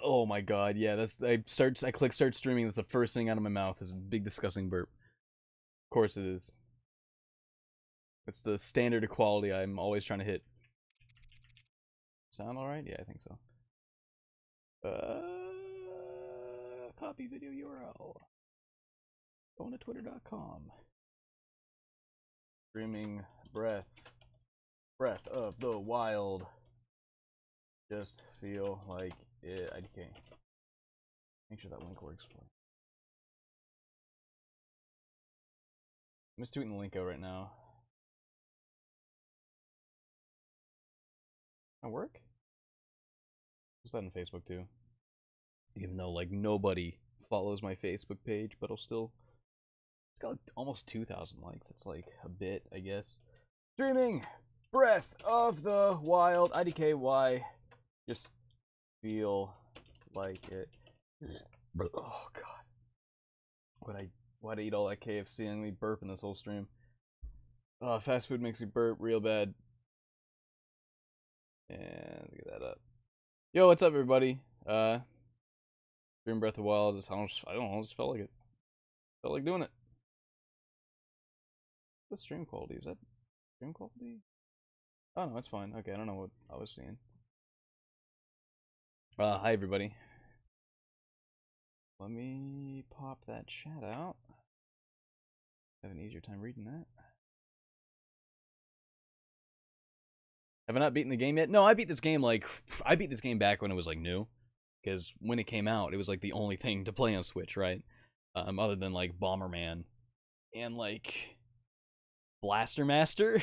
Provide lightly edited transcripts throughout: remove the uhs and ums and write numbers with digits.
Oh my god, yeah, that's I click start streaming, that's the first thing out of my mouth is a big disgusting burp. Of course it is. It's the standard of quality I'm always trying to hit. Sound alright? Yeah, I think so. Copy video URL. Going to twitter.com. Streaming breath of the wild. Just feel like it. Okay. Make sure that link works for me. I'm just tweeting the link out right now. That work? What's that on Facebook too? Even though like nobody follows my Facebook page, but I'll still. It's got like almost 2,000 likes. It's like a bit, I guess. Streaming breath of the wild. IDKY. Just feel like it. Oh god. Why'd I eat all that KFC and me burping this whole stream? Fast food makes me burp real bad. And get that up. Yo, what's up everybody? Stream Breath of the Wild. I don't know, just felt like it. Felt like doing it. What's stream quality? Is that stream quality? Oh no, it's fine. Okay, I don't know what I was seeing. Hi everybody. Let me pop that chat out. Have an easier time reading that. Have I not beaten the game yet? No, I beat this game back when it was like new. Because when it came out, it was like the only thing to play on Switch, right? Other than like Bomberman and like Blaster Master.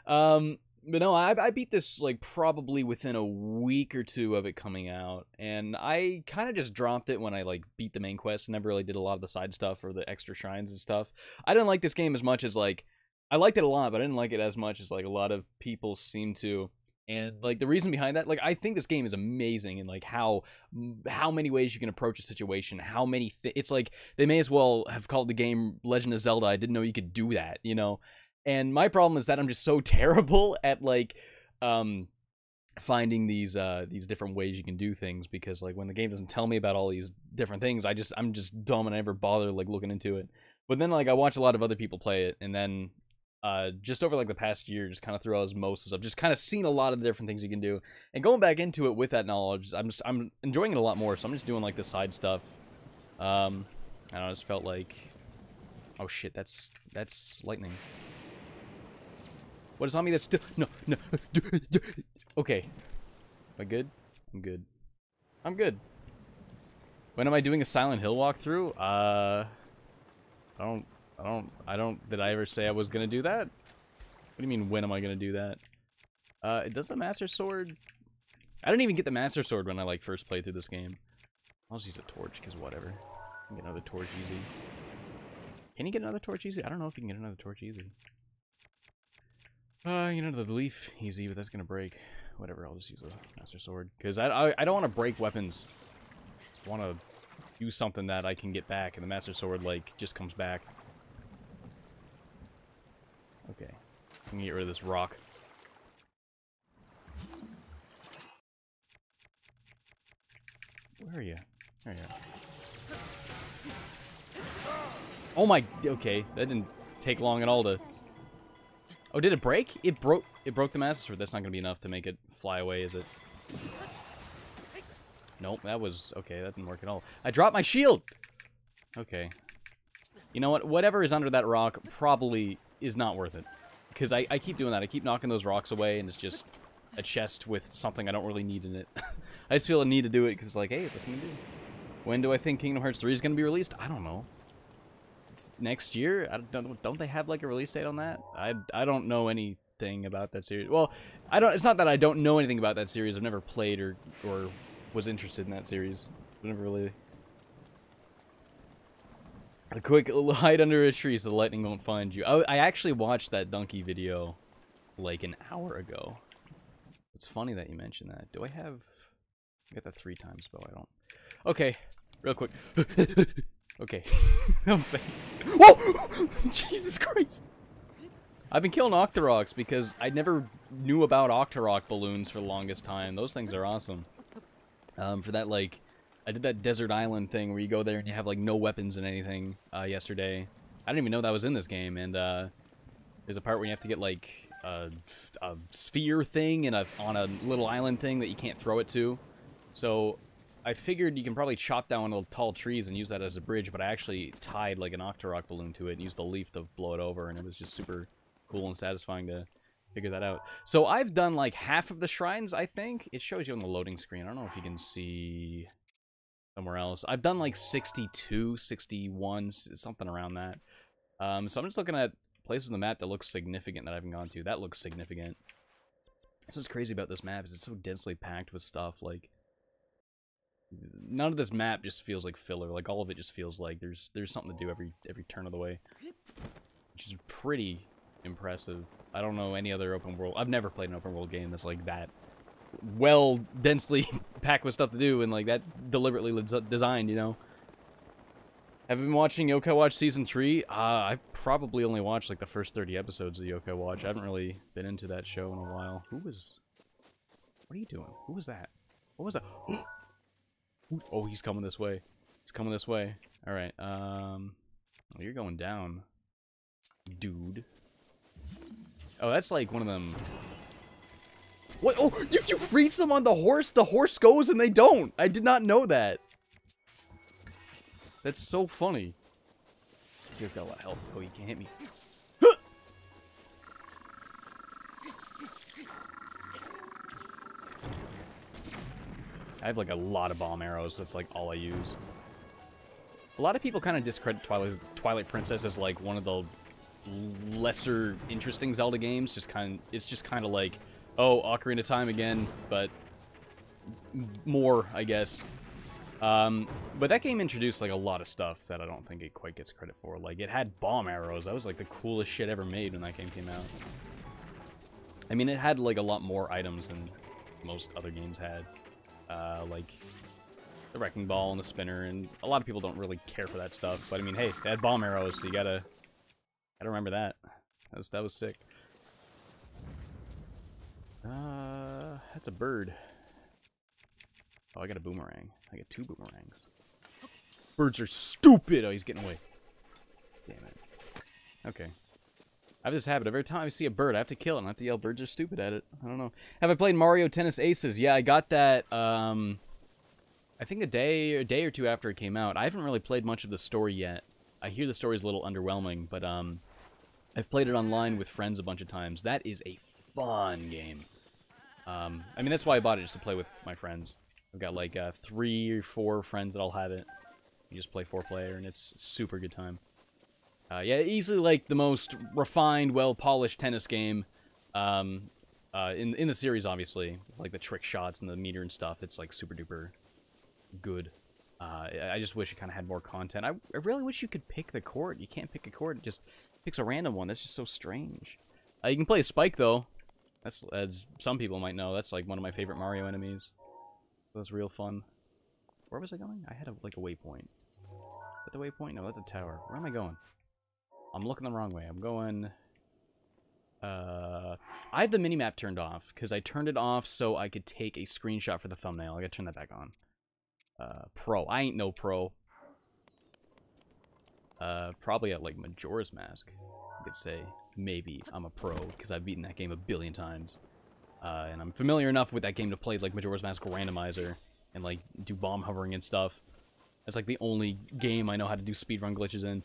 But no, I beat this like probably within a week or two of it coming out, and I kind of just dropped it when I like beat the main quest and never really did a lot of the side stuff or the extra shrines and stuff. I didn't like this game as much as like I liked it a lot, but I didn't like it as much as like a lot of people seem to. And like the reason behind that, like I think this game is amazing, and like how many ways you can approach a situation, how many it's like they may as well have called the game Legend of Zelda. I didn't know you could do that, you know. And my problem is that I'm just so terrible at like finding these different ways you can do things, because like when the game doesn't tell me about all these different things, I'm just dumb and I never bother like looking into it. But then like I watch a lot of other people play it, and then just over like the past year, just kind of through osmosis, I've just kind of seen a lot of the different things you can do, and going back into it with that knowledge, I'm enjoying it a lot more. So I'm just doing like the side stuff. I don't know, I just felt like, oh shit, that's lightning. What is on me? That's still no. Okay, am I good? I'm good. I'm good. When am I doing a Silent Hill walkthrough? I don't. Did I ever say I was gonna do that? What do you mean? When am I gonna do that? Does the Master Sword? I didn't even get the Master Sword when I like first played through this game. I'll just use a torch because whatever. I can get another torch easy. Can you get another torch easy? I don't know if you can get another torch easy. You know, the leaf easy, but that's gonna break. Whatever, I'll just use a Master Sword. Because I don't want to break weapons. I want to use something that I can get back, and the Master Sword, like, just comes back. Okay. I can get rid of this rock. Where are you? There you are. Oh my... Okay, that didn't take long at all to... Oh, did it break? It broke the Master Sword. That's not going to be enough to make it fly away, is it? Nope, that was... Okay, that didn't work at all. I dropped my shield! Okay. You know what? Whatever is under that rock probably is not worth it. Because I keep doing that. I keep knocking those rocks away, and it's just a chest with something I don't really need in it. I just feel a need to do it because it's like, hey, it's a thing to do. When do I think Kingdom Hearts 3 is going to be released? I don't know. Next year? Don't they have like a release date on that? I don't know anything about that series. Well, it's not that I don't know anything about that series. I've never played or was interested in that series. I've never really. A quick hide under a tree so the lightning won't find you. I actually watched that donkey video like an hour ago. It's funny that you mentioned that. Do I have... I got that 3 times bow. I don't. Okay, real quick. Okay, I'm safe. Whoa! Jesus Christ! I've been killing Octoroks because I never knew about Octorok balloons for the longest time. Those things are awesome. For that, like, I did that desert island thing where you go there and you have, like, no weapons and anything yesterday. I didn't even know that was in this game, and there's a part where you have to get, like, a sphere thing and on a little island thing that you can't throw it to. So I figured you can probably chop down one of the tall trees and use that as a bridge, but I actually tied, like, an Octorok balloon to it and used a leaf to blow it over, and it was just super cool and satisfying to figure that out. So I've done, like, half of the shrines, I think. It shows you on the loading screen. I don't know if you can see somewhere else. I've done, like, 62, 61, something around that. So I'm just looking at places on the map that look significant that I haven't gone to. That looks significant. That's what's crazy about this map is it's so densely packed with stuff. Like, none of this map just feels like filler. Like, all of it just feels like there's something to do every turn of the way, which is pretty impressive. I don't know any other open world. I've never played an open world game that's like that well densely packed with stuff to do and like that deliberately designed, you know. Have you been watching Yokai Watch Season 3? I probably only watched like the first 30 episodes of Yokai Watch. I haven't really been into that show in a while. What are you doing? Who was that? What was that? Oh, he's coming this way. He's coming this way. Alright, oh, you're going down, dude. Oh, that's like one of them. What? Oh, if you freeze them on the horse goes and they don't. I did not know that. That's so funny. This guy's got a lot of health. Oh, you can't hit me. I have like a lot of bomb arrows. That's like all I use. A lot of people kind of discredit Twilight Princess as like one of the lesser interesting Zelda games. It's just kind of like, oh, Ocarina of Time again, but more, I guess. But that game introduced like a lot of stuff that I don't think it quite gets credit for. Like, it had bomb arrows. That was like the coolest shit ever made when that game came out. I mean, it had like a lot more items than most other games had. Like the wrecking ball and the spinner, and a lot of people don't really care for that stuff. But I mean, hey, they had bomb arrows, so you gotta remember that. That was sick. That's a bird. Oh, I got a boomerang. I got 2 boomerangs. Birds are stupid! Oh, he's getting away. Damn it. Okay. I have this habit. Every time I see a bird, I have to kill it, and I have to yell, birds are stupid at it. I don't know. Have I played Mario Tennis Aces? Yeah, I got that, I think a day or two after it came out. I haven't really played much of the story yet. I hear the story's a little underwhelming, but, I've played it online with friends a bunch of times. That is a fun game. I mean, that's why I bought it, just to play with my friends. I've got, like, 3 or 4 friends that'll have it. You just play 4-player, and it's a super good time. Yeah, easily, like, the most refined, well-polished tennis game in the series, obviously. Like, the trick shots and the meter and stuff. It's, like, super-duper good. I just wish it kind of had more content. I really wish you could pick the court. You can't pick a court. It just picks a random one. That's just so strange. You can play Spike, though. That's, as some people might know, that's, like, one of my favorite Mario enemies. That's real fun. Where was I going? I had, like, a waypoint. Is that the waypoint? No, that's a tower. Where am I going? I'm looking the wrong way. I'm going... I have the minimap turned off, because I turned it off so I could take a screenshot for the thumbnail. I gotta turn that back on. Pro. I ain't no pro. Probably at, like, Majora's Mask. I could say, maybe I'm a pro, because I've beaten that game a billion times. And I'm familiar enough with that game to play, like, Majora's Mask Randomizer, and, like, do bomb hovering and stuff. That's, like, the only game I know how to do speedrun glitches in.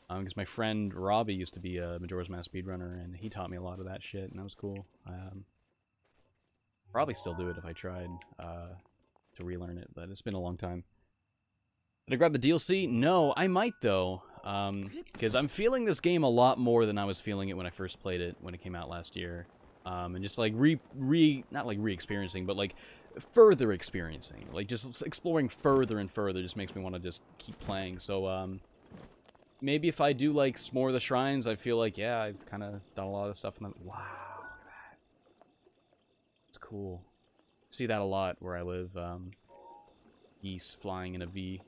Because my friend Robbie used to be a Majora's Mask speedrunner, and he taught me a lot of that shit, and that was cool. Probably still do it if I tried to relearn it, but it's been a long time. Did I grab the DLC? No, I might, though. Because I'm feeling this game a lot more than I was feeling it when I first played it, when it came out last year. And just, like, not, like, re-experiencing, but, like, further experiencing. Like, just exploring further and further just makes me want to just keep playing. So, maybe if I do, like, some more of the shrines, I feel like, yeah, I've kind of done a lot of stuff. And wow, look at that. It's cool. See that a lot where I live. Geese flying in a V.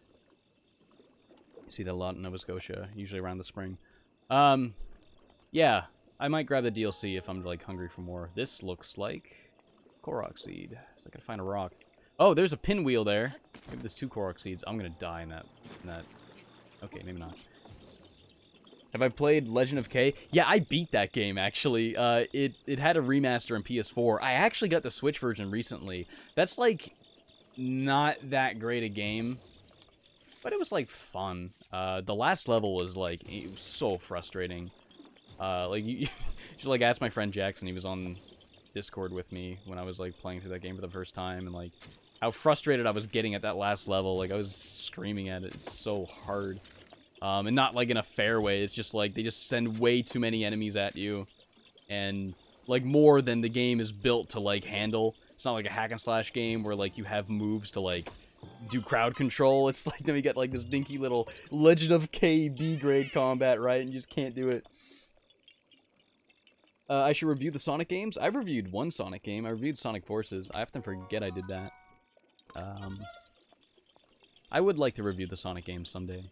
See that a lot in Nova Scotia, usually around the spring. Yeah, I might grab the DLC if I'm, like, hungry for more. This looks like Korok seed. So I gotta find a rock. Oh, there's a pinwheel there. Maybe there's 2 Korok seeds. I'm gonna die in that. Okay, maybe not. Have I played Legend of K? Yeah, I beat that game, actually. It had a remaster in PS4. I actually got the Switch version recently. That's, like, not that great a game. But it was, like, fun. The last level was, like, it was so frustrating. Like, you should, like, ask my friend Jackson. He was on Discord with me when I was, like, playing through that game for the first time. And, like, how frustrated I was getting at that last level. Like, I was screaming at it. It's so hard. And not, like, in a fair way. It's just, like, they just send way too many enemies at you. And, like, more than the game is built to, like, handle. It's not like a hack-and-slash game where, like, you have moves to, like, do crowd control. It's like, then we get, like, this dinky little Legend of K B-grade combat, right? And you just can't do it. I should review the Sonic games. I've reviewed one Sonic game. I reviewed Sonic Forces. I often forget I did that. I would like to review the Sonic games someday.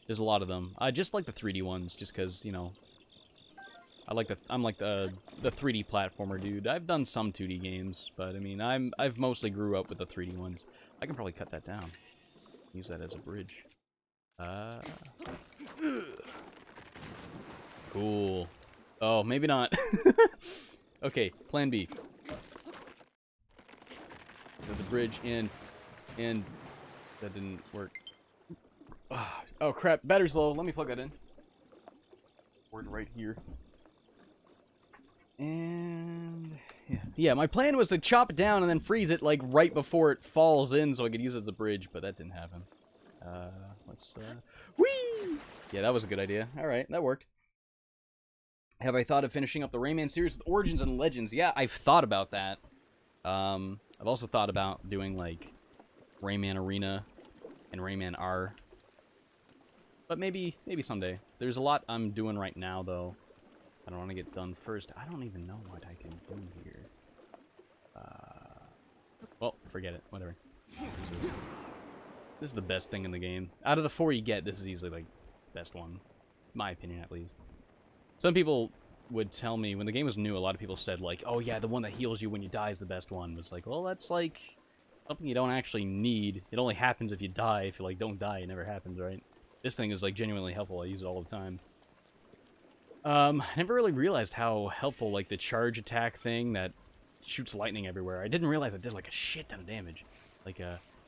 There's a lot of them. I just like the 3D ones, just because, you know, I'm like the 3D platformer dude. I've done some 2D games, but I mean, I've mostly grew up with the 3D ones. I can probably cut that down. Use that as a bridge. Cool. Oh, maybe not. Okay, plan B. Is the bridge in, and that didn't work. Oh crap, battery's low. Let me plug that in. Word right here. And yeah, my plan was to chop it down and then freeze it like right before it falls in, so I could use it as a bridge, but that didn't happen. Whee! Yeah, that was a good idea. All right, that worked. Have I thought of finishing up the Rayman series with Origins and Legends? Yeah, I've thought about that. I've also thought about doing like Rayman Arena and Rayman R. But maybe someday. There's a lot I'm doing right now, though. I don't want to get done first. I don't even know what I can do here. Well, forget it. Whatever. This is the best thing in the game. Out of the 4 you get, this is easily, like, best one. In my opinion, at least. Some people would tell me, when the game was new, a lot of people said, like, oh yeah, the one that heals you when you die is the best one. It's like, well, that's, like, something you don't actually need. It only happens if you die. If you, like, don't die, it never happens, right? This thing is, like, genuinely helpful. I use it all the time. I never really realized how helpful, like, the charge attack thing that shoots lightning everywhere. I didn't realize it did, like, a shit ton of damage. Like,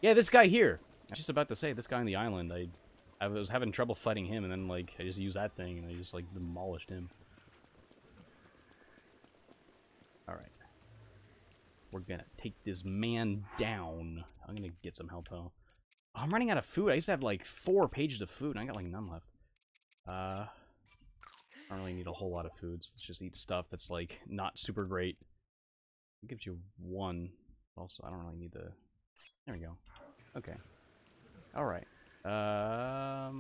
yeah, this guy here. I was just about to say, this guy on the island, I was having trouble fighting him, and then, like, I just used that thing, and I just, like, demolished him. Alright. We're gonna take this man down. I'm gonna get some help, though. Oh, I'm running out of food. I used to have, like, 4 pages of food, and I got, like, none left. I don't really need a whole lot of food, so let's just eat stuff that's, like, not super great. It gives you 1. Also, I don't really need the... There we go. Okay. Alright. I'd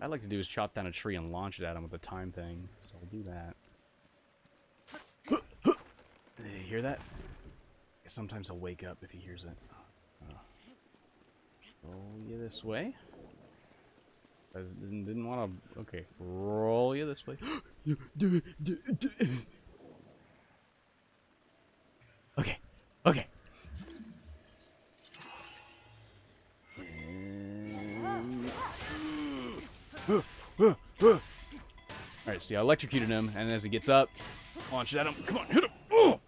like to do is chop down a tree and launch it at him with the time thing, so I'll do that. Did you hear that? Sometimes he'll wake up if he hears it. Roll you this way. I didn't want to... Okay, roll you this way. Okay, okay. Alright, see, I electrocuted him, and as he gets up, launch it at him. Come on, hit him! Oh!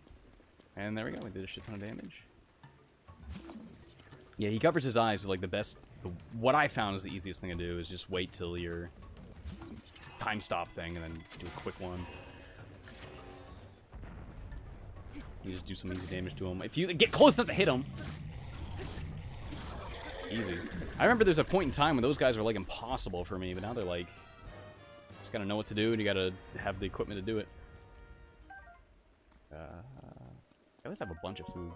And there we go, we did a shit ton of damage. Yeah, he covers his eyes, so, like, the best... What I found is the easiest thing to do is just wait till your time stop thing, and then do a quick one. You just do some easy damage to him. If you get close enough to hit him... Easy. I remember there's a point in time when those guys were, like, impossible for me, but now they're, like... Just gotta know what to do, and you gotta have the equipment to do it. I always have a bunch of food.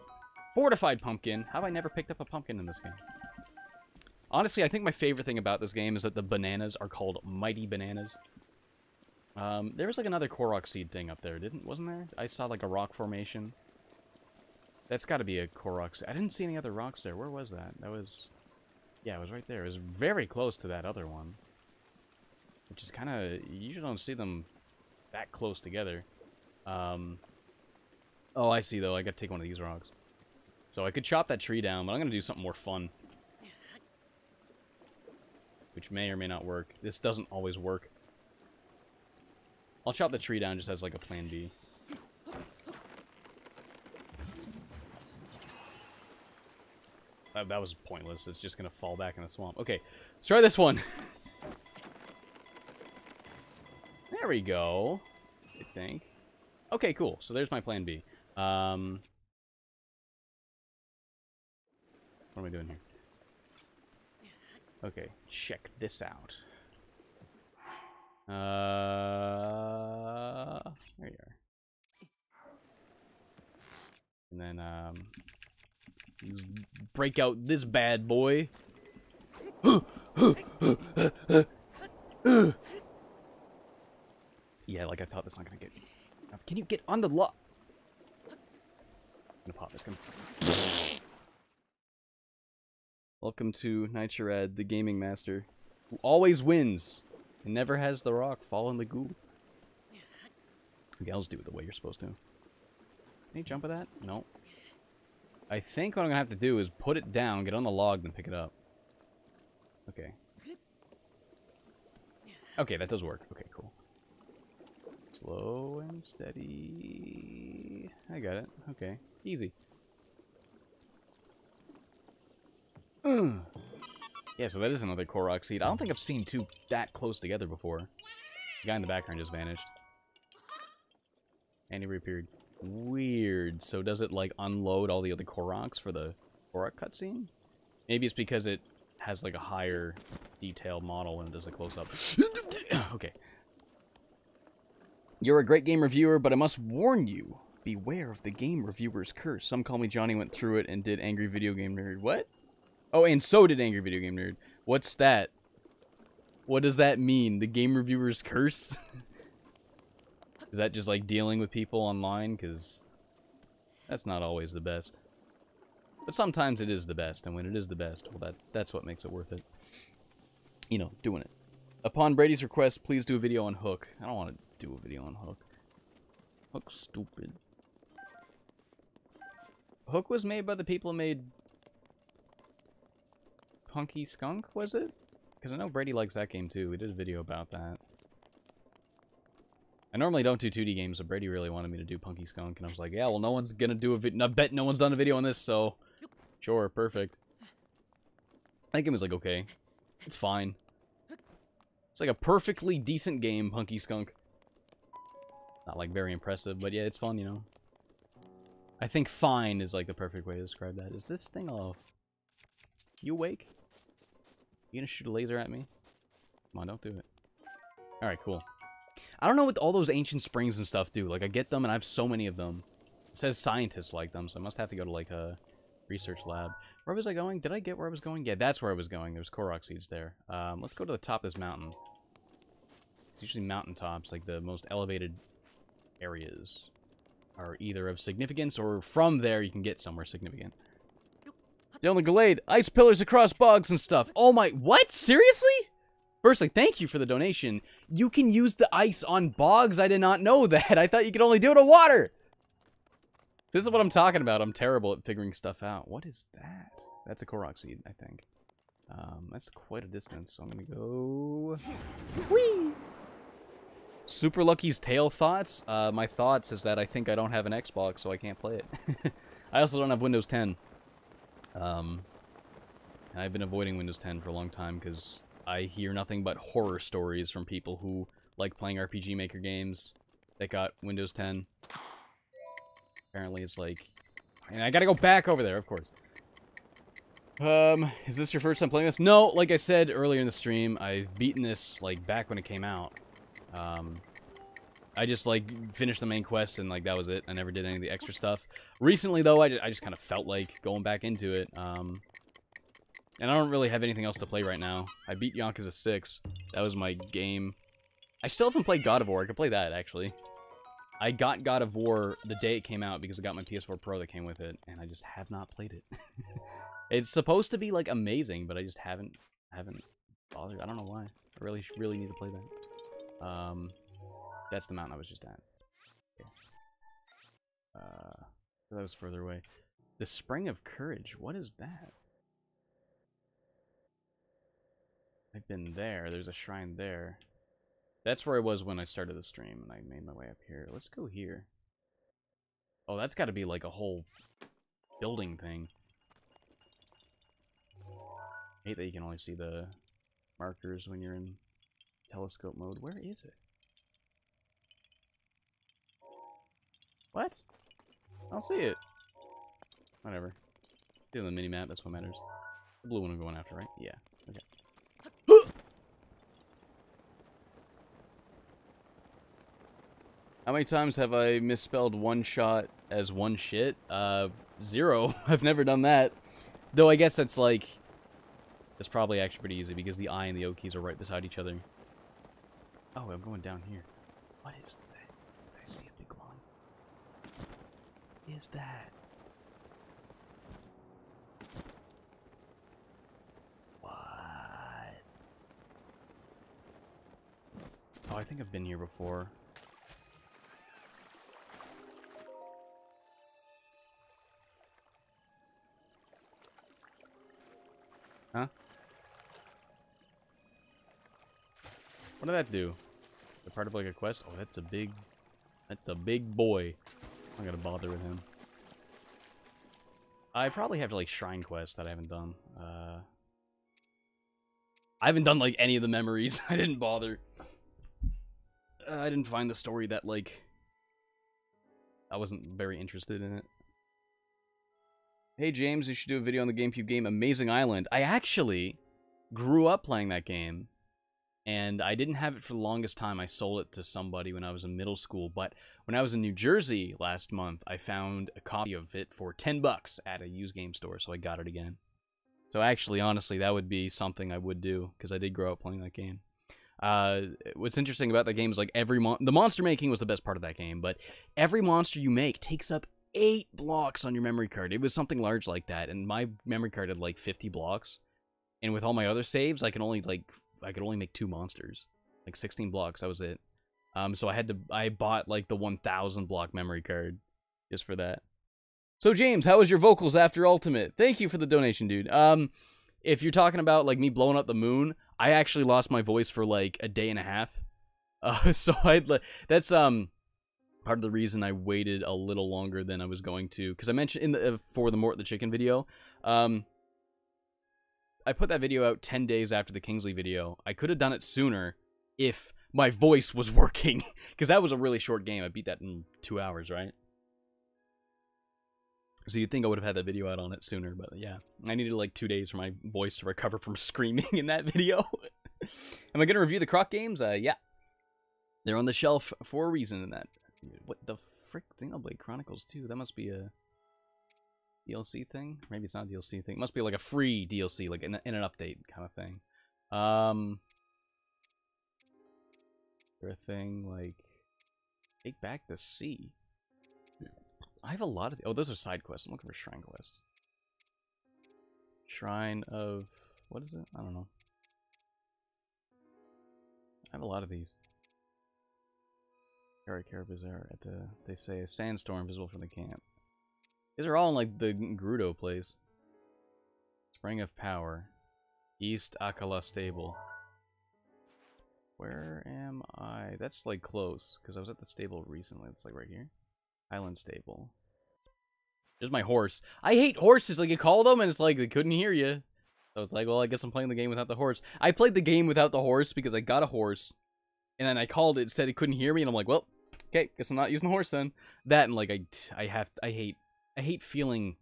Fortified pumpkin. How have I never picked up a pumpkin in this game? Honestly, I think my favorite thing about this game is that the bananas are called Mighty Bananas. There was, like, another Korok seed thing up there, wasn't there? I saw, like, a rock formation. That's gotta be a Korok seed. I didn't see any other rocks there. Where was that? That was... Yeah, it was right there. It was very close to that other one. Which is kind of... You usually don't see them that close together. Oh, I see, though. I gotta take one of these rocks. So I could chop that tree down, but I'm going to do something more fun. Which may or may not work. This doesn't always work. I'll chop the tree down just as like a plan B. That was pointless. It's just going to fall back in the swamp. Okay, let's try this one. There we go, I think. Okay, cool. So there's my plan B. What am I doing here? Okay, check this out. There you are. And then, just break out this bad boy. Yeah, like I thought that's not gonna get... Can you get on the lock? I'm gonna pop this. Come. Welcome to NITROSTREAM, the gaming master, who always wins and never has the rock fall in the goo. Okay, I'll just do it the way you're supposed to. Can you jump with that? No. I think what I'm gonna have to do is put it down, get on the log, then pick it up. Okay. Okay, that does work. Okay, cool. Slow and steady. I got it. Okay. Easy. Yeah, so that is another Korok seed. I don't think I've seen two that close together before. The guy in the background just vanished. And he reappeared. Weird. So does it, like, unload all the other Koroks for the Korok cutscene? Maybe it's because it has, like, a higher detailed model when it does a close-up. Okay. You're a great game reviewer, but I must warn you. Beware of the game reviewer's curse. Some call me Johnny went through it and did Angry Video Game Nerd. What? Oh, and so did Angry Video Game Nerd. What's that? What does that mean? The game reviewer's curse? Is that just like dealing with people online? Because that's not always the best. But sometimes it is the best, and when it is the best, well, that's what makes it worth it. You know, doing it. Upon Brady's request, please do a video on Hook. I don't want to do a video on Hook. Hook's stupid. Hook was made by the people who made Punky Skunk, was it? Because I know Brady likes that game too. We did a video about that. I normally don't do 2D games, so Brady really wanted me to do Punky Skunk, and I was like, yeah, well, no one's gonna do a video. I bet no one's done a video on this, so sure, perfect. I think it was like, okay, it's fine. It's like a perfectly decent game, Punky Skunk. Not like very impressive, but yeah, it's fun, you know. I think fine is like the perfect way to describe that. Is this thing off? You awake? You gonna shoot a laser at me? Come on, don't do it. Alright, cool. I don't know what all those ancient springs and stuff do. Like, I get them, and I have so many of them. It says scientists like them, so I must have to go to, like, a research lab. Where was I going? Did I get where I was going? Yeah, that's where I was going. There's Korok seeds there. Let's go to the top of this mountain. Usually mountaintops, like the most elevated areas, are either of significance, or from there you can get somewhere significant. Down the Glade, ice pillars across bogs and stuff. Oh my, what? Seriously? Firstly, thank you for the donation. You can use the ice on bogs? I did not know that. I thought you could only do it on water. This is what I'm talking about. I'm terrible at figuring stuff out. What is that? That's a Korok seed, I think. That's quite a distance, so I'm gonna go... Whee! Super Lucky's tail thoughts? My thoughts is that I think I don't have an Xbox, so I can't play it. I also don't have Windows 10. I've been avoiding Windows 10 for a long time because I hear nothing but horror stories from people who like playing RPG Maker games that got Windows 10. Apparently it's like... And I gotta go back over there, of course. Is this your first time playing this? No, like I said earlier in the stream, I've beaten this, like, back when it came out. I just, like, finished the main quest and, like, that was it. I never did any of the extra stuff. Recently, though, I just kind of felt like going back into it. And I don't really have anything else to play right now. I beat Yakuza 6. That was my game. I still haven't played God of War. I could play that, actually. I got God of War the day it came out because I got my PS4 Pro that came with it, and I just have not played it. It's supposed to be, like, amazing, but I just haven't bothered. I don't know why. I really need to play that. That's the mountain I was just at. Okay. That was further away. The Spring of Courage. What is that? I've been there. There's a shrine there. That's where I was when I started the stream, and I made my way up here. Let's go here. Oh, that's got to be like a whole building thing. I hate that you can only see the markers when you're in telescope mode. Where is it? What? I don't see it. Whatever. Doing the mini-map, that's what matters. The blue one I'm going after, right? Yeah. Okay. How many times have I misspelled one shot as one shit? 0. I've never done that. Though I guess that's like... That's probably actually pretty easy because the I and the O keys are right beside each other. Oh, I'm going down here. What is that? I see a big line. What is that? What? Oh, I think I've been here before. Huh? What did that do? The part of like a quest? Oh, that's a big boy. I'm not gonna bother with him. I probably have like shrine quests that I haven't done. I haven't done like any of the memories. I didn't bother. I didn't find the story that like I wasn't very interested in it. Hey James, you should do a video on the GameCube game Amazing Island. I actually grew up playing that game, and I didn't have it for the longest time. I sold it to somebody when I was in middle school, but when I was in New Jersey last month, I found a copy of it for $10 at a used game store, so I got it again. So actually, honestly, that would be something I would do, because I did grow up playing that game. What's interesting about that game is like the monster making was the best part of that game, but every monster you make takes up 8 blocks on your memory card. It was something large like that, and my memory card had like 50 blocks. And with all my other saves, I could only make 2 monsters. Like 16 blocks, that was it. So I bought like the 1,000 block memory card just for that. So James, how was your vocals after Ultimate? Thank you for the donation, dude. If you're talking about like me blowing up the moon, I actually lost my voice for like a day and a half. So that's part of the reason I waited a little longer than I was going to, because I mentioned in the for the Mort the Chicken video, I put that video out 10 days after the Kingsley video. I could have done it sooner if my voice was working, because that was a really short game. I beat that in 2 hours, right? So you'd think I would have had that video out on it sooner, but yeah. I needed like 2 days for my voice to recover from screaming in that video. Am I going to review the Croc games? Yeah. They're on the shelf for a reason in that. What the frick? Xenoblade Chronicles 2? That must be a DLC thing? Maybe it's not a DLC thing. It must be like a free DLC, like in an update kind of thing. Or a thing like Take Back the Sea. I have a lot of... Oh, those are side quests. I'm looking for shrine quests. Shrine of... What is it? I don't know. I have a lot of these. Bazaar at the... They say a sandstorm visible from the camp. These are all in, like, the Gerudo place. Spring of Power. East Akala Stable. Where am I? That's, like, close. Because I was at the stable recently. It's, like, right here. Island Stable. There's my horse. I hate horses. Like, you call them, and it's like, they couldn't hear you. So it's like, well, I guess I'm playing the game without the horse. I played the game without the horse because I got a horse. And then I called it, said it couldn't hear me, and I'm like, well, okay, guess I'm not using the horse then. That, and, like, I hate feeling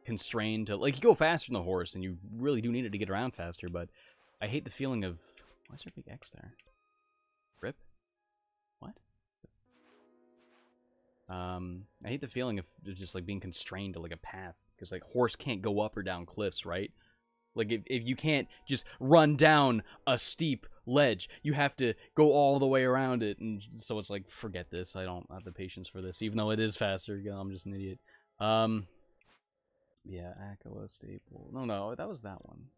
constrained to, like, you go faster than the horse, and you really do need it to get around faster, but I hate the feeling of, why is there a big X there? Rip? What? I hate the feeling of just, like, being constrained to, like, a path, because, like, horse can't go up or down cliffs, right? Like, if you can't just run down a steep ledge, you have to go all the way around it, and so it's like, forget this, I don't have the patience for this, even though it is faster, you know, I'm just an idiot. Yeah, Akala Stable. No, that was that one.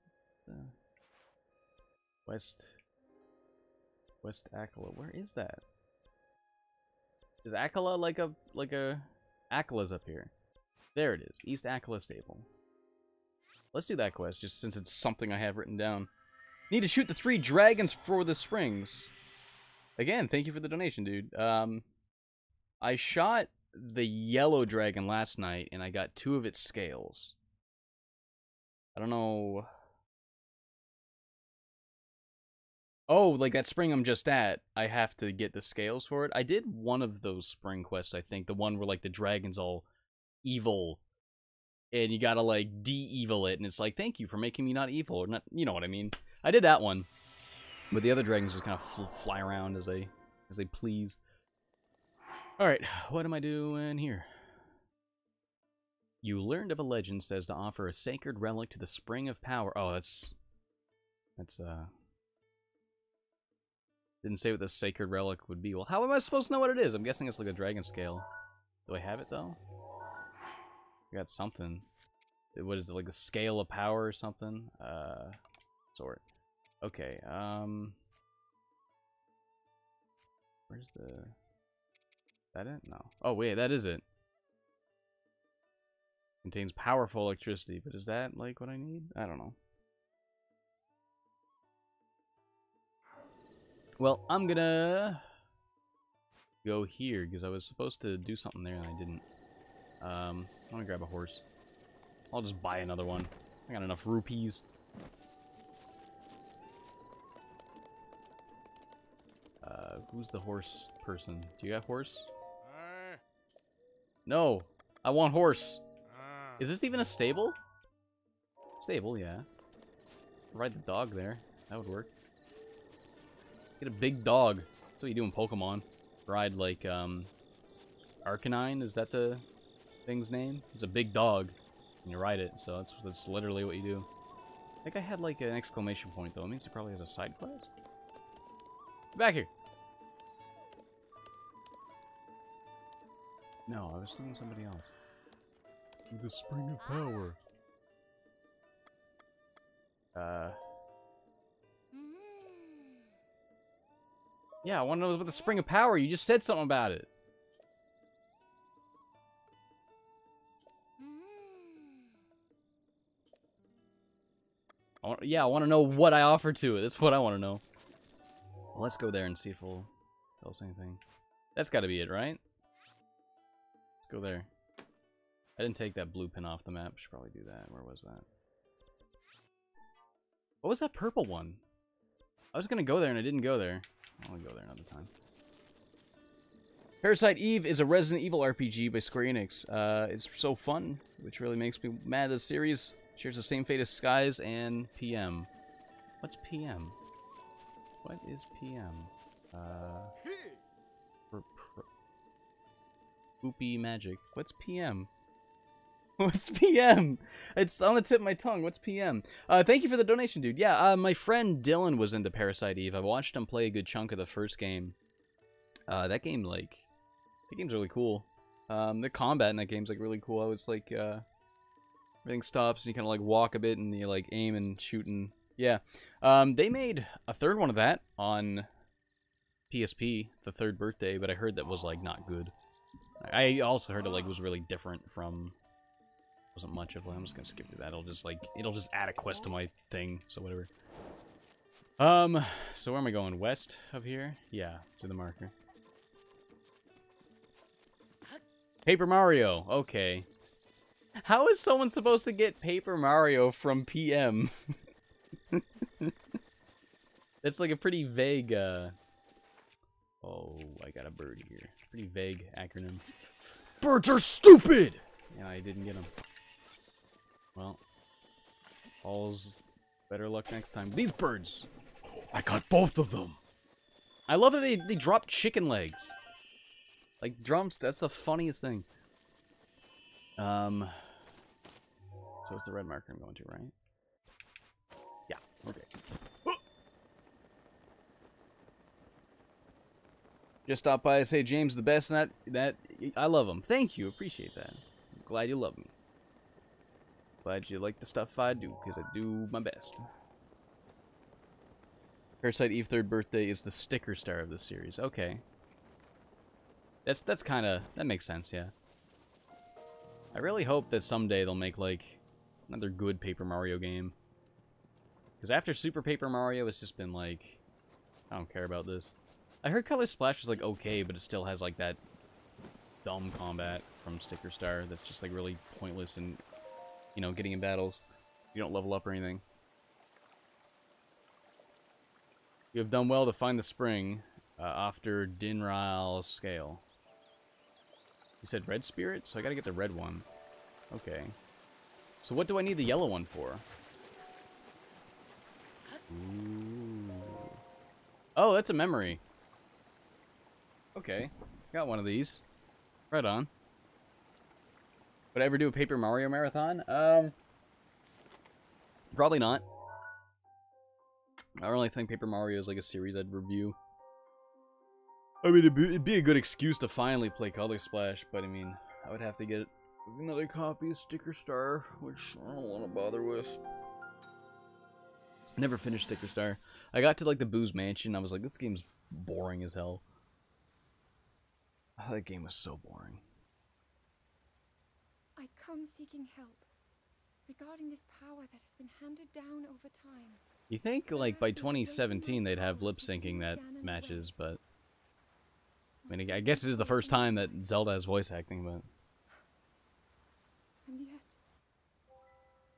West Akala, where is that? Is Akala like a Akala's up here? There it is. East Akala Stable. Let's do that quest, just since it's something I have written down. Need to shoot the 3 dragons for the springs. Again, thank you for the donation, dude. I shot the yellow dragon last night, and I got 2 of its scales. I don't know... Oh, like that spring I'm just at, I have to get the scales for it. I did one of those spring quests, I think. The one where, like, the dragon's all evil. And you gotta, like, de-evil it. And it's like, thank you for making me not evil. Or not, you know what I mean. I did that one. But the other dragons just kind of fly around as they please. Alright, what am I doing here? You learned of a legend says to offer a sacred relic to the Spring of Power. Oh, that's didn't say what the sacred relic would be. Well, how am I supposed to know what it is? I'm guessing it's like a dragon scale. Do I have it, though? I got something. What is it, like the scale of power or something? Sort. Okay, where's the... Is that it? No. Oh, wait, that is it. Contains powerful electricity, but is that, like, what I need? I don't know. Well, I'm gonna go here, because I was supposed to do something there and I didn't. I'm gonna grab a horse. I'll just buy another one. I got enough rupees. Who's the horse person? Do you have horse? No! I want horse! Is this even a stable? Stable, yeah. Ride the dog there. That would work. Get a big dog. That's what you do in Pokemon. Ride, like, Arcanine? Is that the thing's name? It's a big dog. And you ride it, so that's literally what you do. I think I had, like, an exclamation point, though. It means it probably has a side quest. Get back here! No, I was thinking somebody else. The Spring of Power. Yeah, I want to know about the Spring of Power. You just said something about it. I want to know what I offer to it. That's what I want to know. Well, let's go there and see if it'll tell us anything. That's got to be it, right? Let's go there. I didn't take that blue pin off the map. Should probably do that. Where was that? What was that purple one? I was gonna go there and I didn't go there. I'll go there another time. Parasite Eve is a Resident Evil RPG by Square Enix. It's so fun, which really makes me mad. The series shares the same fate as Skies and PM. What's PM? What is PM? Poopy magic. What's PM? What's PM? It's on the tip of my tongue. What's PM? Thank you for the donation, dude. Yeah, my friend Dylan was into Parasite Eve. I watched him play a good chunk of the first game. That game's really cool. The combat in that game's, like, really cool. I was, like, everything stops, and you kind of, like, walk a bit, and you, like, aim and shoot, and, yeah. They made a third one of that on PSP, the third birthday, but I heard that was, like, not good. I also heard it, like, was really different from... Wasn't much of it. I'm just gonna skip through that. It'll just add a quest to my thing, so whatever. So where am I going? West of here? Yeah, to the marker. Paper Mario. Okay. How is someone supposed to get Paper Mario from PM? That's like a pretty vague, Oh, I got a bird here. Pretty vague acronym. Birds are stupid! Yeah, I didn't get them. Well, all's better luck next time. These birds! I got both of them! I love that they drop chicken legs. Like, drums, that's the funniest thing. So it's the red marker I'm going to, right? Yeah, okay. Just stop by and say James the best, and that I love him. Thank you, appreciate that. I'm glad you love me. Glad you like the stuff I do, because I do my best. Parasite Eve 3rd birthday is the sticker star of this series. Okay. That's kind of... That makes sense, yeah. I really hope that someday they'll make, like, another good Paper Mario game. Because after Super Paper Mario, it's just been, like, I don't care about this. I heard Color Splash was, like, okay, but it still has, like, that dumb combat from Sticker Star that's just, like, really pointless and, you know, getting in battles. You don't level up or anything. You have done well to find the spring after Dinral Scale. You said red spirit, so I gotta get the red one. Okay. So what do I need the yellow one for? Ooh. Oh, that's a memory. Okay. Got one of these. Right on. Would I ever do a Paper Mario marathon? Probably not. I don't really think Paper Mario is like a series I'd review. I mean, it'd be a good excuse to finally play Color Splash, but I mean, I would have to get another copy of Sticker Star, which I don't want to bother with. Never finished Sticker Star. I got to like the Boo's Mansion, I was like, this game's boring as hell. Oh, that game was so boring. I come seeking help regarding this power that has been handed down over time. You think like by 2017 they'd have lip syncing that matches, but I mean, I guess it is the first time that Zelda has voice acting, but... And yet,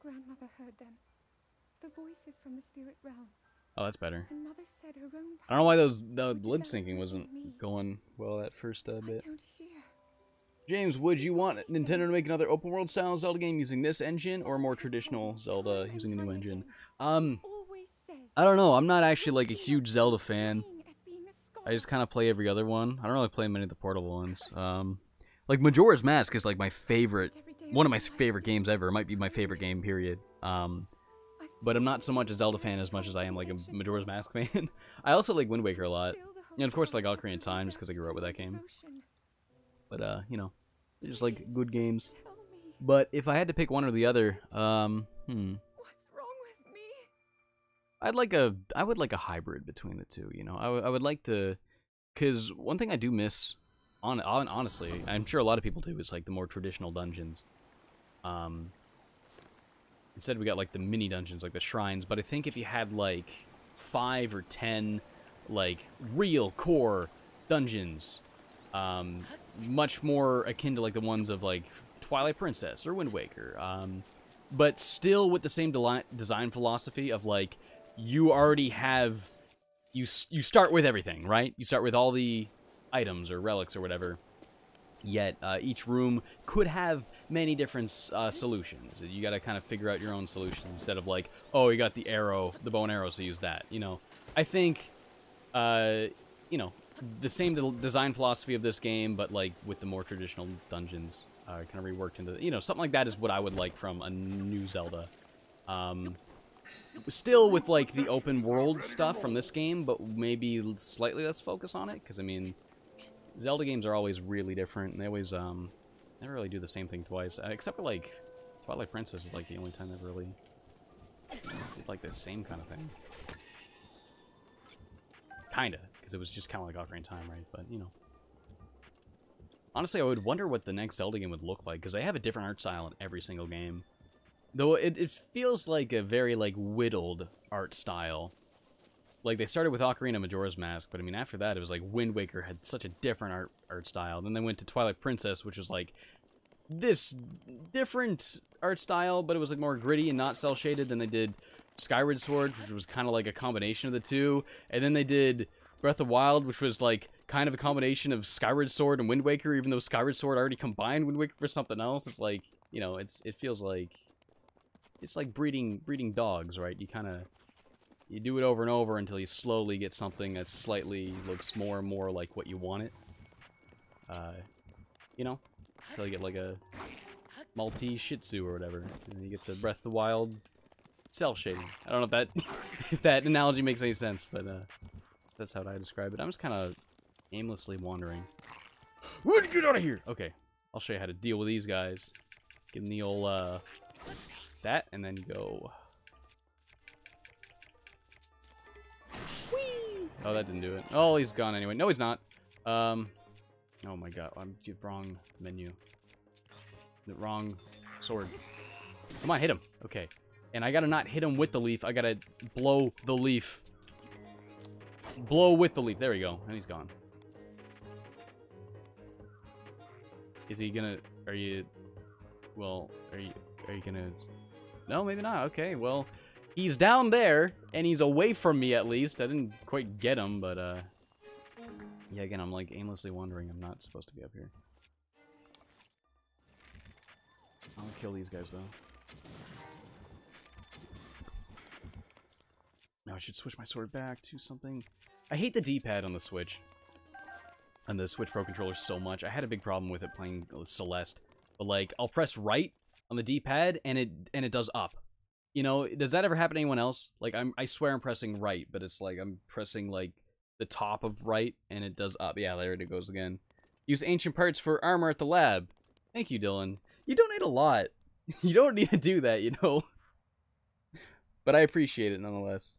Grandmother heard them. The voices from the spirit realm. Oh, that's better. And Mother said her own I don't know why the lip syncing wasn't going well that first bit. I don't hear. James, would you want Nintendo to make another open world style Zelda game using this engine, or a more traditional Zelda using a new engine? I don't know. I'm not actually like a huge Zelda fan. I just kind of play every other one. I don't really play many of the portable ones. Like Majora's Mask is like my favorite, one of my favorite games ever. It might be my favorite game, period. But I'm not so much a Zelda fan as much as I am like a Majora's Mask fan. I also like Wind Waker a lot. And of course like Ocarina of Time, just because I grew up with that game. But you know, they're just like good games. But if I had to pick one or the other, What's wrong with me? I would like a hybrid between the two, you know. I would like to, because one thing I do miss, honestly, I'm sure a lot of people do, is like the more traditional dungeons. Instead we got like the mini dungeons, like the shrines, but I think if you had like 5 or 10 like real core dungeons, much more akin to like the ones of like Twilight Princess or Wind Waker, but still with the same design philosophy of like, you already have, you start with everything, right? You start with all the items or relics or whatever, yet each room could have many different solutions. You gotta kind of figure out your own solutions instead of like, oh, you got the arrow, the bow and arrow, so use that, you know. I think, you know, the same design philosophy of this game, but like with the more traditional dungeons, kind of reworked into, you know, something like that is what I would like from a new Zelda. Still with like the open world stuff from this game, but maybe slightly less focus on it, because I mean, Zelda games are always really different, and they always never really do the same thing twice, except for like Twilight Princess is like the only time they've really did like the same kind of thing. Kinda, because it was just kind of like Ocarina of Time, right? But, you know. Honestly, I would wonder what the next Zelda game would look like, because they have a different art style in every single game. Though it feels like a very, like, whittled art style. Like, they started with Ocarina of Majora's Mask, but I mean, after that, it was like Wind Waker had such a different art style. Then they went to Twilight Princess, which was like this different art style, but it was like more gritty and not cel-shaded. Then they did Skyward Sword, which was kind of like a combination of the two. And then they did Breath of the Wild, which was like kind of a combination of Skyward Sword and Wind Waker, even though Skyward Sword already combined Wind Waker for something else. It's like, you know, it feels like, it's like breeding dogs, right? You do it over and over until you slowly get something that slightly looks more and more like what you want it. You know? Until you get like a Maltese Shih Tzu or whatever. And then you get the Breath of the Wild cell shading. I don't know if that if that analogy makes any sense, but that's how I describe it. I'm just kind of aimlessly wandering. Get out of here! Okay, I'll show you how to deal with these guys. Give them the old that, and then go. Whee! Oh, that didn't do it. Oh, he's gone anyway. No, he's not. Oh my god, I'm the wrong menu. The wrong sword. Come on, hit him. Okay. And I gotta not hit him with the leaf. I gotta blow the leaf. Blow with the leaf. There we go. And he's gone. Is he gonna... Are you... Well, are you gonna... No, maybe not. Okay, well... He's down there, and he's away from me at least. I didn't quite get him, but, yeah, again, I'm, like, aimlessly wandering. I'm not supposed to be up here. I'll kill these guys, though. Now I should switch my sword back to something... I hate the D-pad on the Switch. And the Switch Pro Controller so much. I had a big problem with it playing Celeste. But, like, I'll press right on the D-pad, and it does up. You know, does that ever happen to anyone else? Like, I swear I'm pressing right, but it's like I'm pressing, like, the top of right, and it does up. Yeah, there it goes again. Use ancient parts for armor at the lab. Thank you, Dylan. You donate a lot. You don't need to do that, you know? But I appreciate it, nonetheless.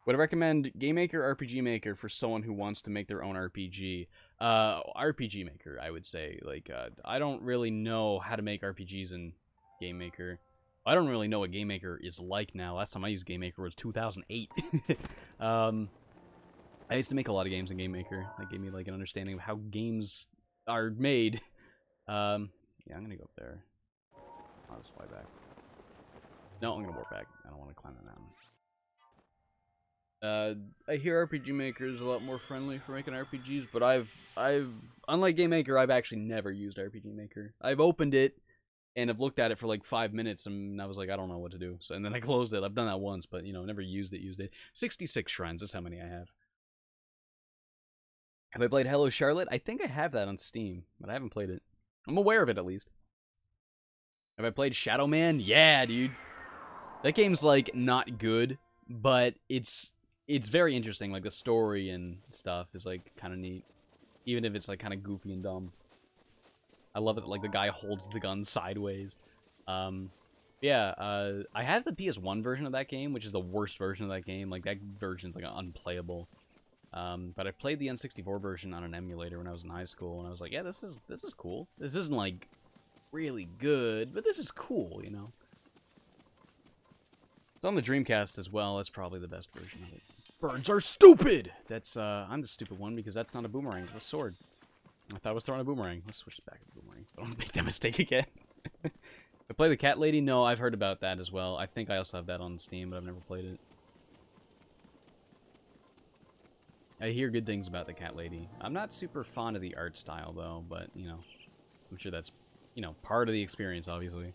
Would I recommend Game Maker or RPG Maker for someone who wants to make their own RPG? RPG Maker, I would say. Like, I don't really know how to make RPGs in Game Maker. I don't really know what Game Maker is like now. Last time I used Game Maker was 2008. I used to make a lot of games in Game Maker. That gave me, like, an understanding of how games are made. Yeah, I'm gonna go up there. I'll just fly back. No, I'm gonna warp back. I don't want to climb the mountain. I hear RPG Maker is a lot more friendly for making RPGs, but unlike Game Maker, I've actually never used RPG Maker. I've opened it, and I've looked at it for like 5 minutes, and I was like, I don't know what to do. So, and then I closed it. I've done that once, but, you know, never used it. 66 shrines, that's how many I have. Have I played Hello Charlotte? I think I have that on Steam, but I haven't played it. I'm aware of it, at least. Have I played Shadow Man? Yeah, dude. That game's, like, not good, but it's very interesting. Like, the story and stuff is, like, kind of neat. Even if it's, like, kind of goofy and dumb. I love it that, like, the guy holds the gun sideways. Yeah, I have the PS1 version of that game, which is the worst version of that game. Like, that version's, like, unplayable. But I played the N64 version on an emulator when I was in high school, and I was like, yeah, this is cool. This isn't, like, really good, but this is cool, you know? It's on the Dreamcast as well. That's probably the best version of it. Birds are stupid! That's, I'm the stupid one because that's not a boomerang, it's a sword. I thought I was throwing a boomerang. Let's switch it back to boomerang. I don't make that mistake again. I play the Cat Lady? No, I've heard about that as well. I think I also have that on Steam, but I've never played it. I hear good things about the Cat Lady. I'm not super fond of the art style, though, but, you know, I'm sure that's, you know, part of the experience, obviously.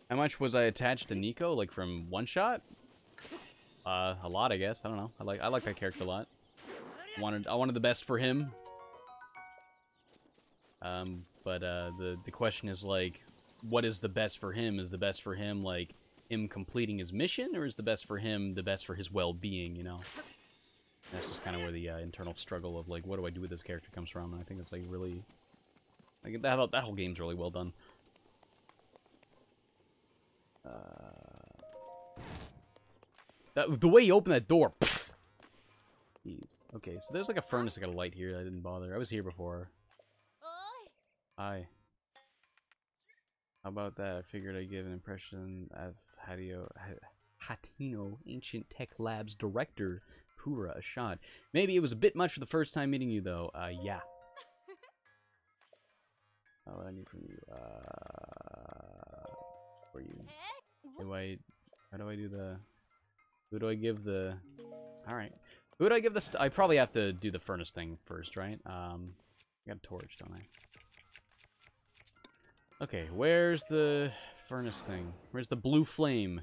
How much was I attached to Nico? Like, from one shot? A lot, I guess. I don't know. I like that character a lot. I wanted the best for him. But the question is, like, what is the best for him? Is the best for him, like, him completing his mission, or is the best for him the best for his well-being, you know? That's just kind of where the internal struggle of, like, what do I do with this character comes from, and I think it's, like, really... Like, that whole game's really well done. The way you open that door... Jeez. Okay, so there's, like, a furnace I got a light here that I didn't bother. I was here before. Hi. How about that? I figured I'd give an impression of Hatino, Ancient Tech Labs director, Pura, a shot. Maybe it was a bit much for the first time meeting you, though. Yeah. What I need from you, for you. How do I do the... Who do I give the... Alright. Who do I give the... I probably have to do the furnace thing first, right? I got a torch, don't I? Okay, where's the furnace thing? Where's the blue flame?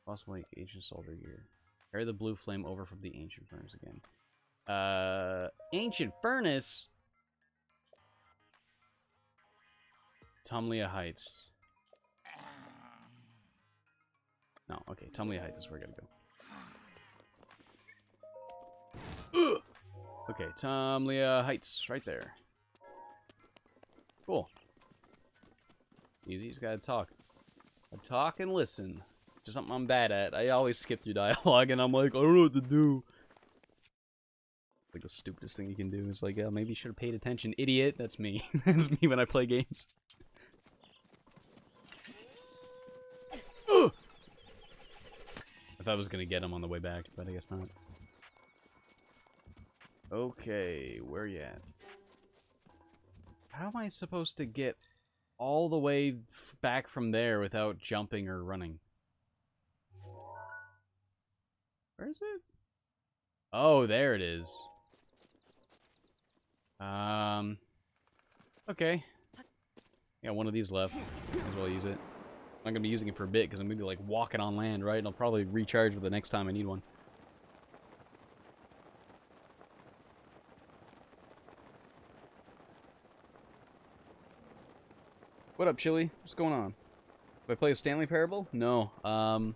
Possibly ancient soldier gear. Carry the blue flame over from the ancient furnace again. Ancient furnace? Tumlia Heights. No, okay, Tumlia Heights is where I gotta go. Ugh! Okay, Tumlia Heights, right there. Cool. Easy, just gotta talk. Talk and listen. Just something I'm bad at. I always skip through dialogue, and I'm like, I don't know what to do. Like the stupidest thing you can do is like, oh, maybe you should have paid attention, idiot. That's me. That's me when I play games. Ugh! I thought I was gonna get him on the way back, but I guess not. Okay, where you at? How am I supposed to get all the way back from there without jumping or running? Where is it? Oh, there it is. Okay. Got one of these left. Might as well use it. I'm not gonna be using it for a bit because I'm gonna be like walking on land, right? And I'll probably recharge for the next time I need one. What up, Chili? What's going on? Do I play a Stanley Parable? No. I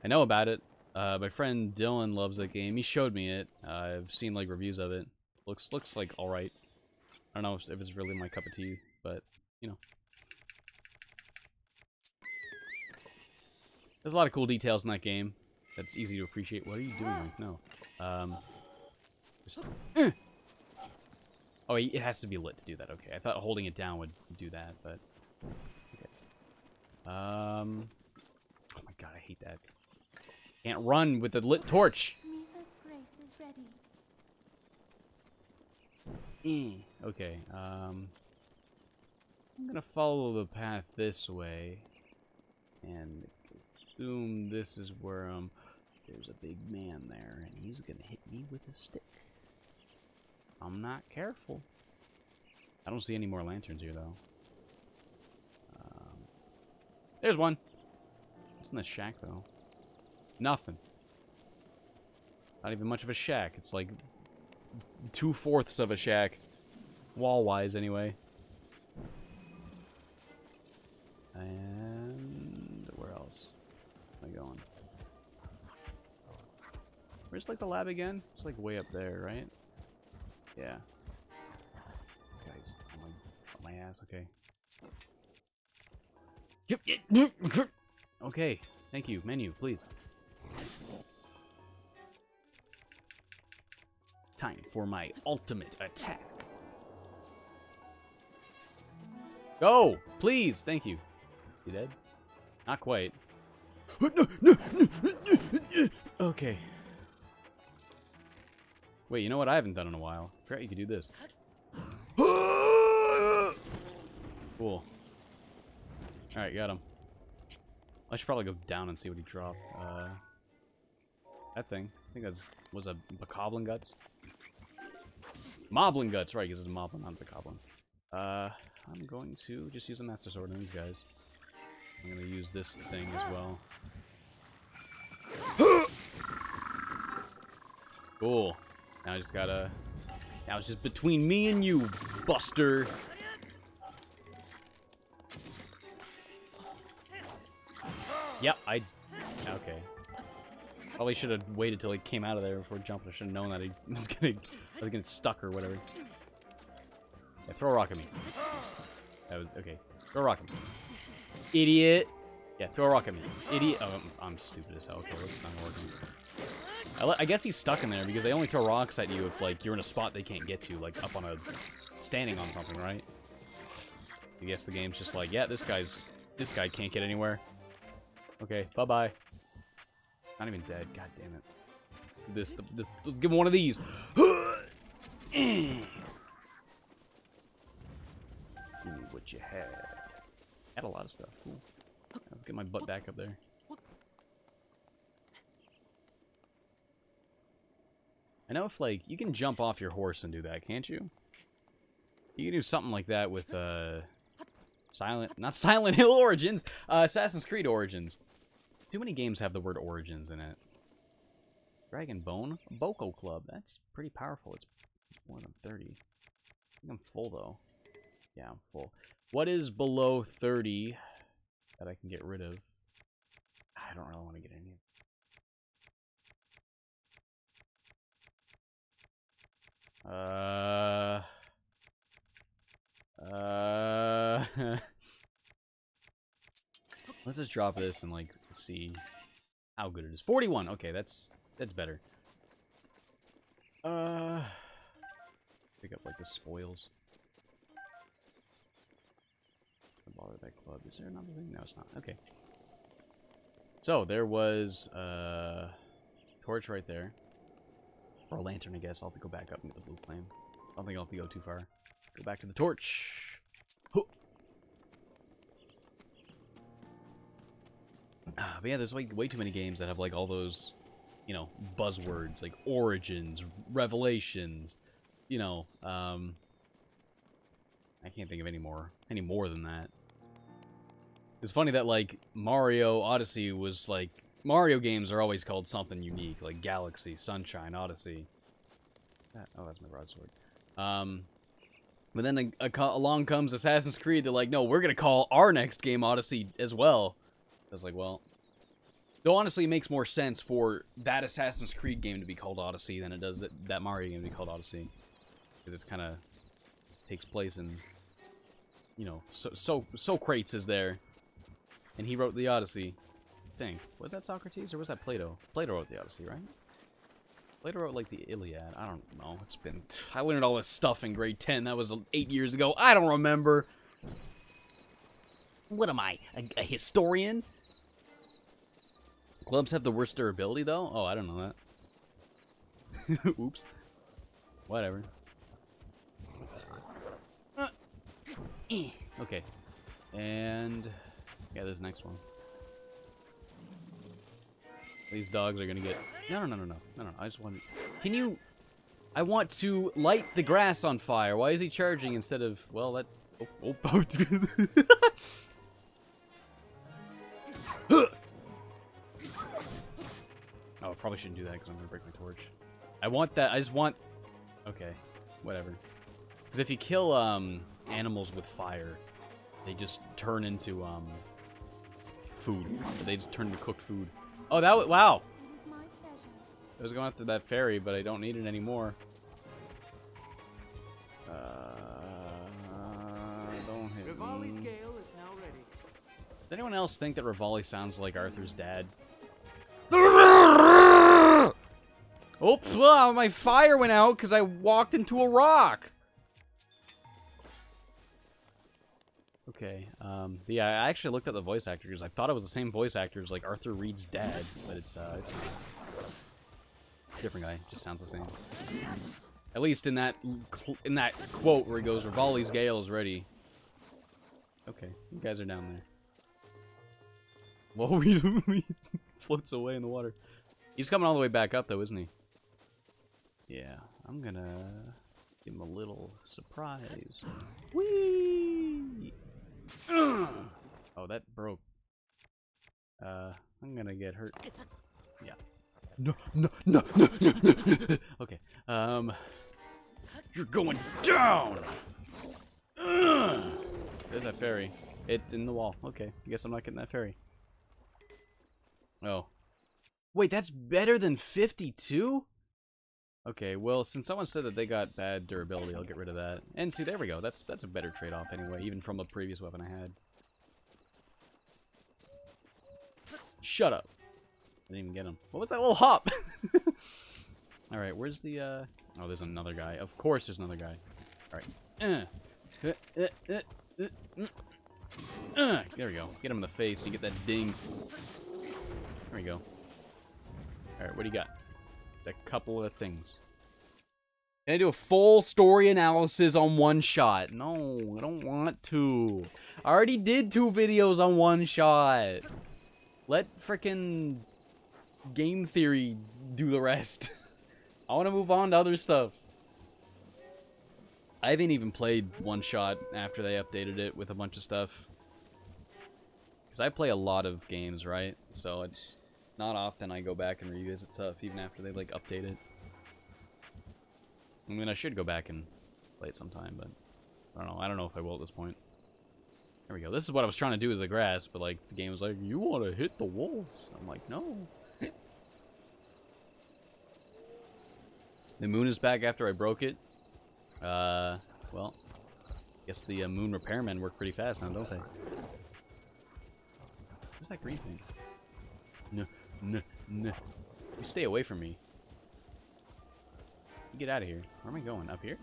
know about it. My friend Dylan loves that game. He showed me it. I've seen like reviews of it. Looks like all right. I don't know if it's really my cup of tea, but you know. There's a lot of cool details in that game. That's easy to appreciate. What are you doing? Like, no. Just, Oh, it has to be lit to do that. Okay, I thought holding it down would do that, but okay. Oh my god, I hate that. Can't run with the lit torch. Neva's grace is ready. Okay. I'm gonna follow the path this way, and assume this is where there's a big man there, and he's gonna hit me with a stick. I'm not careful. I don't see any more lanterns here, though. There's one. What's in the shack, though? Nothing. Not even much of a shack. It's like 2/4 of a shack. Wall-wise, anyway. And where else am I going? Where's, like, the lab again? It's, like, way up there, right? Yeah. This guy's on my ass. Okay. Okay. Thank you. Menu, please. Time for my ultimate attack. Go! Please! Thank you. You dead? Not quite. Okay. Wait, you know what I haven't done in a while? I forgot you could do this. Cool. Alright, got him. I should probably go down and see what he dropped. That thing. I think that was a bokoblin guts. Moblin guts, right, because it's a moblin, not a bokoblin. I'm going to just use a master sword on these guys. I'm going to use this thing as well. Cool. Now I just gotta... Now it's just between me and you, Buster. Yep, okay. Probably should have waited till he came out of there before jumping. I should have known that he was gonna get stuck or whatever. Yeah, throw a rock at me. That was okay. Throw a rock at me. Idiot. Yeah, throw a rock at me. Idiot. Oh, I'm stupid as hell. Okay, that's not working. I guess he's stuck in there because they only throw rocks at you if like you're in a spot they can't get to, like up on a standing on something, right? I guess the game's just like, yeah, this guy can't get anywhere. Okay, bye-bye. Not even dead. God damn it. Let's give him one of these. Give me what you had. Had a lot of stuff. Cool. Let's get my butt back up there. I know if, like, you can jump off your horse and do that, can't you? You can do something like that with, not Silent Hill Origins, Assassin's Creed Origins. Too many games have the word Origins in it. Dragon Bone? Boko Club. That's pretty powerful. It's more than 30. I think I'm full, though. Yeah, I'm full. What is below 30 that I can get rid of? I don't really want to get any of Let's just drop this and, like, see how good it is. 41! Okay, that's better. Pick up like the spoils. Bother that club. Is there another thing? No, it's not. Okay. So there was torch right there, or a lantern, I guess. I'll have to go back up into the blue flame. I don't think I'll have to go too far. Go back to the torch. But yeah, there's like way too many games that have like all those, you know, buzzwords like origins, revelations. You know, I can't think of any more than that. It's funny that like Mario Odyssey was like Mario games are always called something unique, like Galaxy, Sunshine, Odyssey. Oh, that's my broadsword. But then along comes Assassin's Creed. They're like, no, we're gonna call our next game Odyssey as well. I was like, well, though honestly, it makes more sense for that Assassin's Creed game to be called Odyssey than it does that Mario game to be called Odyssey, because it's kind of takes place in, you know, Socrates is there, and he wrote the Odyssey. I think, was that Socrates or was that Plato? Plato wrote the Odyssey, right? Plato wrote like the Iliad. I don't know. It's been. I learned all this stuff in grade 10. That was 8 years ago. I don't remember. What am I? A historian? Clubs have the worst durability, though? Oh, I don't know that. Oops. Whatever. Okay. And... yeah, this next one. These dogs are gonna get... No. I just want... Can you... I want to light the grass on fire. Why is he charging instead of... well, that... Oh. Oh, I probably shouldn't do that because I'm gonna break my torch. I want that. I just want... okay. Whatever. Because if you kill, animals with fire, they just turn into, food. They just turn into cooked food. Oh, that was... wow! It is my pleasure. I was going after that fairy, but I don't need it anymore. Don't hit Rivali's me. gale is now ready. Does anyone else think that Rivali sounds like Arthur's dad? Oops, well, my fire went out because I walked into a rock. Okay, yeah, I actually looked at the voice actor because I thought it was the same voice actor as like Arthur Reed's dad, but it's different guy. Just sounds the same. At least in that quote where he goes, "Rivali's gale is ready." Okay, you guys are down there. Whoa, he floats away in the water. He's coming all the way back up, though, isn't he? Yeah, I'm gonna give him a little surprise. Whee! Oh, that broke. I'm gonna get hurt. Yeah. No. Okay. You're going down! There's that fairy. It's in the wall. Okay, I guess I'm not getting that fairy. Oh. Wait, that's better than 52? Okay, well, since someone said that they got bad durability, I'll get rid of that. And see, there we go. That's a better trade-off anyway, even from a previous weapon I had. Shut up. I didn't even get him. What was that little hop? Alright, where's the, oh, there's another guy. Of course there's another guy. Alright. There we go. Get him in the face. You get that ding. There we go. Alright, what do you got? A couple of things. Can I do a full story analysis on one shot? No, I don't want to. I already did 2 videos on one shot. Let frickin' game theory do the rest. I want to move on to other stuff. I haven't even played one shot after they updated it with a bunch of stuff. Because I play a lot of games, right? So it's not often I go back and revisit stuff, even after they, like, update it. I mean, I should go back and play it sometime, but I don't know. I don't know if I will at this point. There we go. This is what I was trying to do with the grass, but, like, the game was like, you want to hit the walls? I'm like, no. The moon is back after I broke it. Well, I guess the moon repairmen work pretty fast now, don't they? Where's that green thing? No. You stay away from me. Get out of here. Where am I going? Up here?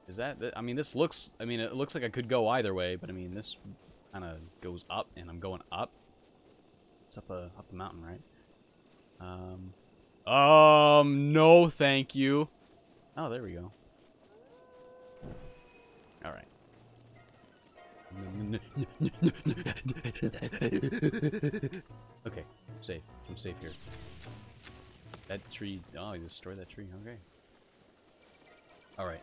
Is that... I mean, this looks... I mean, it looks like I could go either way, but I mean, this kind of goes up, and I'm going up. It's up the mountain, right? No, thank you. Oh, there we go. All right. Okay, I'm safe. I'm safe here. That tree... Oh, you destroyed that tree. Okay. Alright.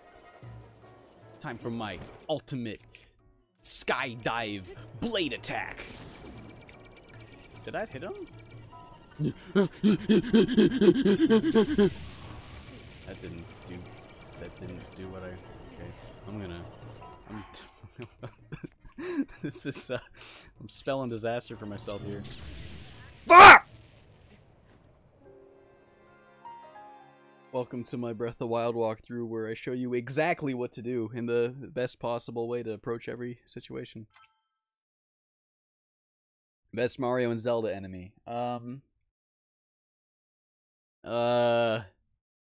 Time for my ultimate skydive blade attack. Did that hit him? That didn't do what I... Okay. I'm gonna... This is, I'm spelling disaster for myself here. Fuck! Welcome to my Breath of the Wild walkthrough, where I show you exactly what to do in the best possible way to approach every situation. Best Mario and Zelda enemy. You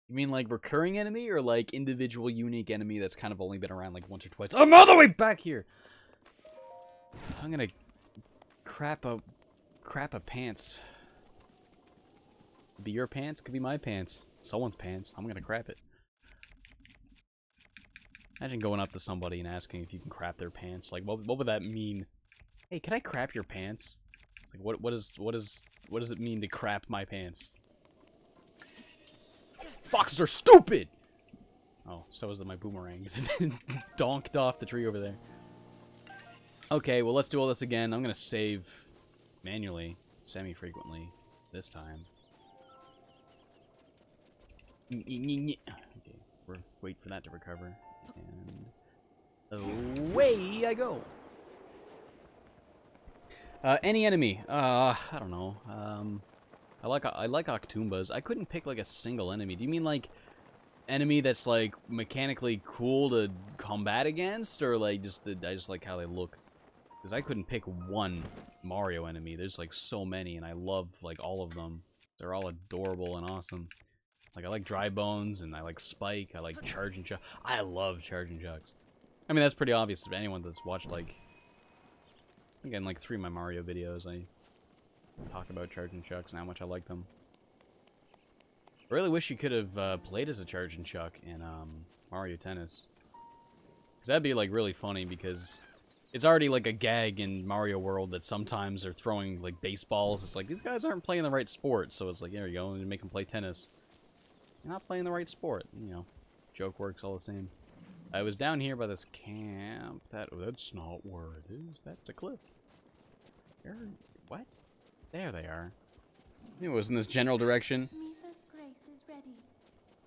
mean like recurring enemy, or like individual unique enemy that's kind of only been around like once or twice? I'm all the way back here! I'm gonna crap a pants. Could be your pants, could be my pants. Someone's pants. I'm gonna crap it. Imagine going up to somebody and asking if you can crap their pants. Like, what would that mean? Hey, can I crap your pants? Like, what does it mean to crap my pants? Foxes are stupid! Oh, so is my boomerangs. Donked off the tree over there. Okay, well, let's do all this again. I'm gonna save manually, semi-frequently, this time. Okay, wait for that to recover. And away I go! Any enemy? I don't know. I like Octoombas. I couldn't pick like a single enemy. Do you mean like enemy that's like mechanically cool to combat against, or like I just like how they look? Because I couldn't pick one Mario enemy. There's like so many, and I love like all of them. They're all adorable and awesome. Like I like Dry Bones, and I like Spike. I like Charging Chuck. I love Charging Chucks. I mean, that's pretty obvious to anyone that's watched like, I think in like 3 of my Mario videos, I talk about Charging Chucks and how much I like them. I really wish you could have played as a Charging Chuck in Mario Tennis. Because that'd be like really funny, because it's already like a gag in Mario World that sometimes they're throwing like baseballs. It's like, these guys aren't playing the right sport. So it's like, there you go, and make them play tennis. You're not playing the right sport. You know, joke works all the same. I was down here by this camp. That's not where it is. That's a cliff. What? There they are. It was in this general direction.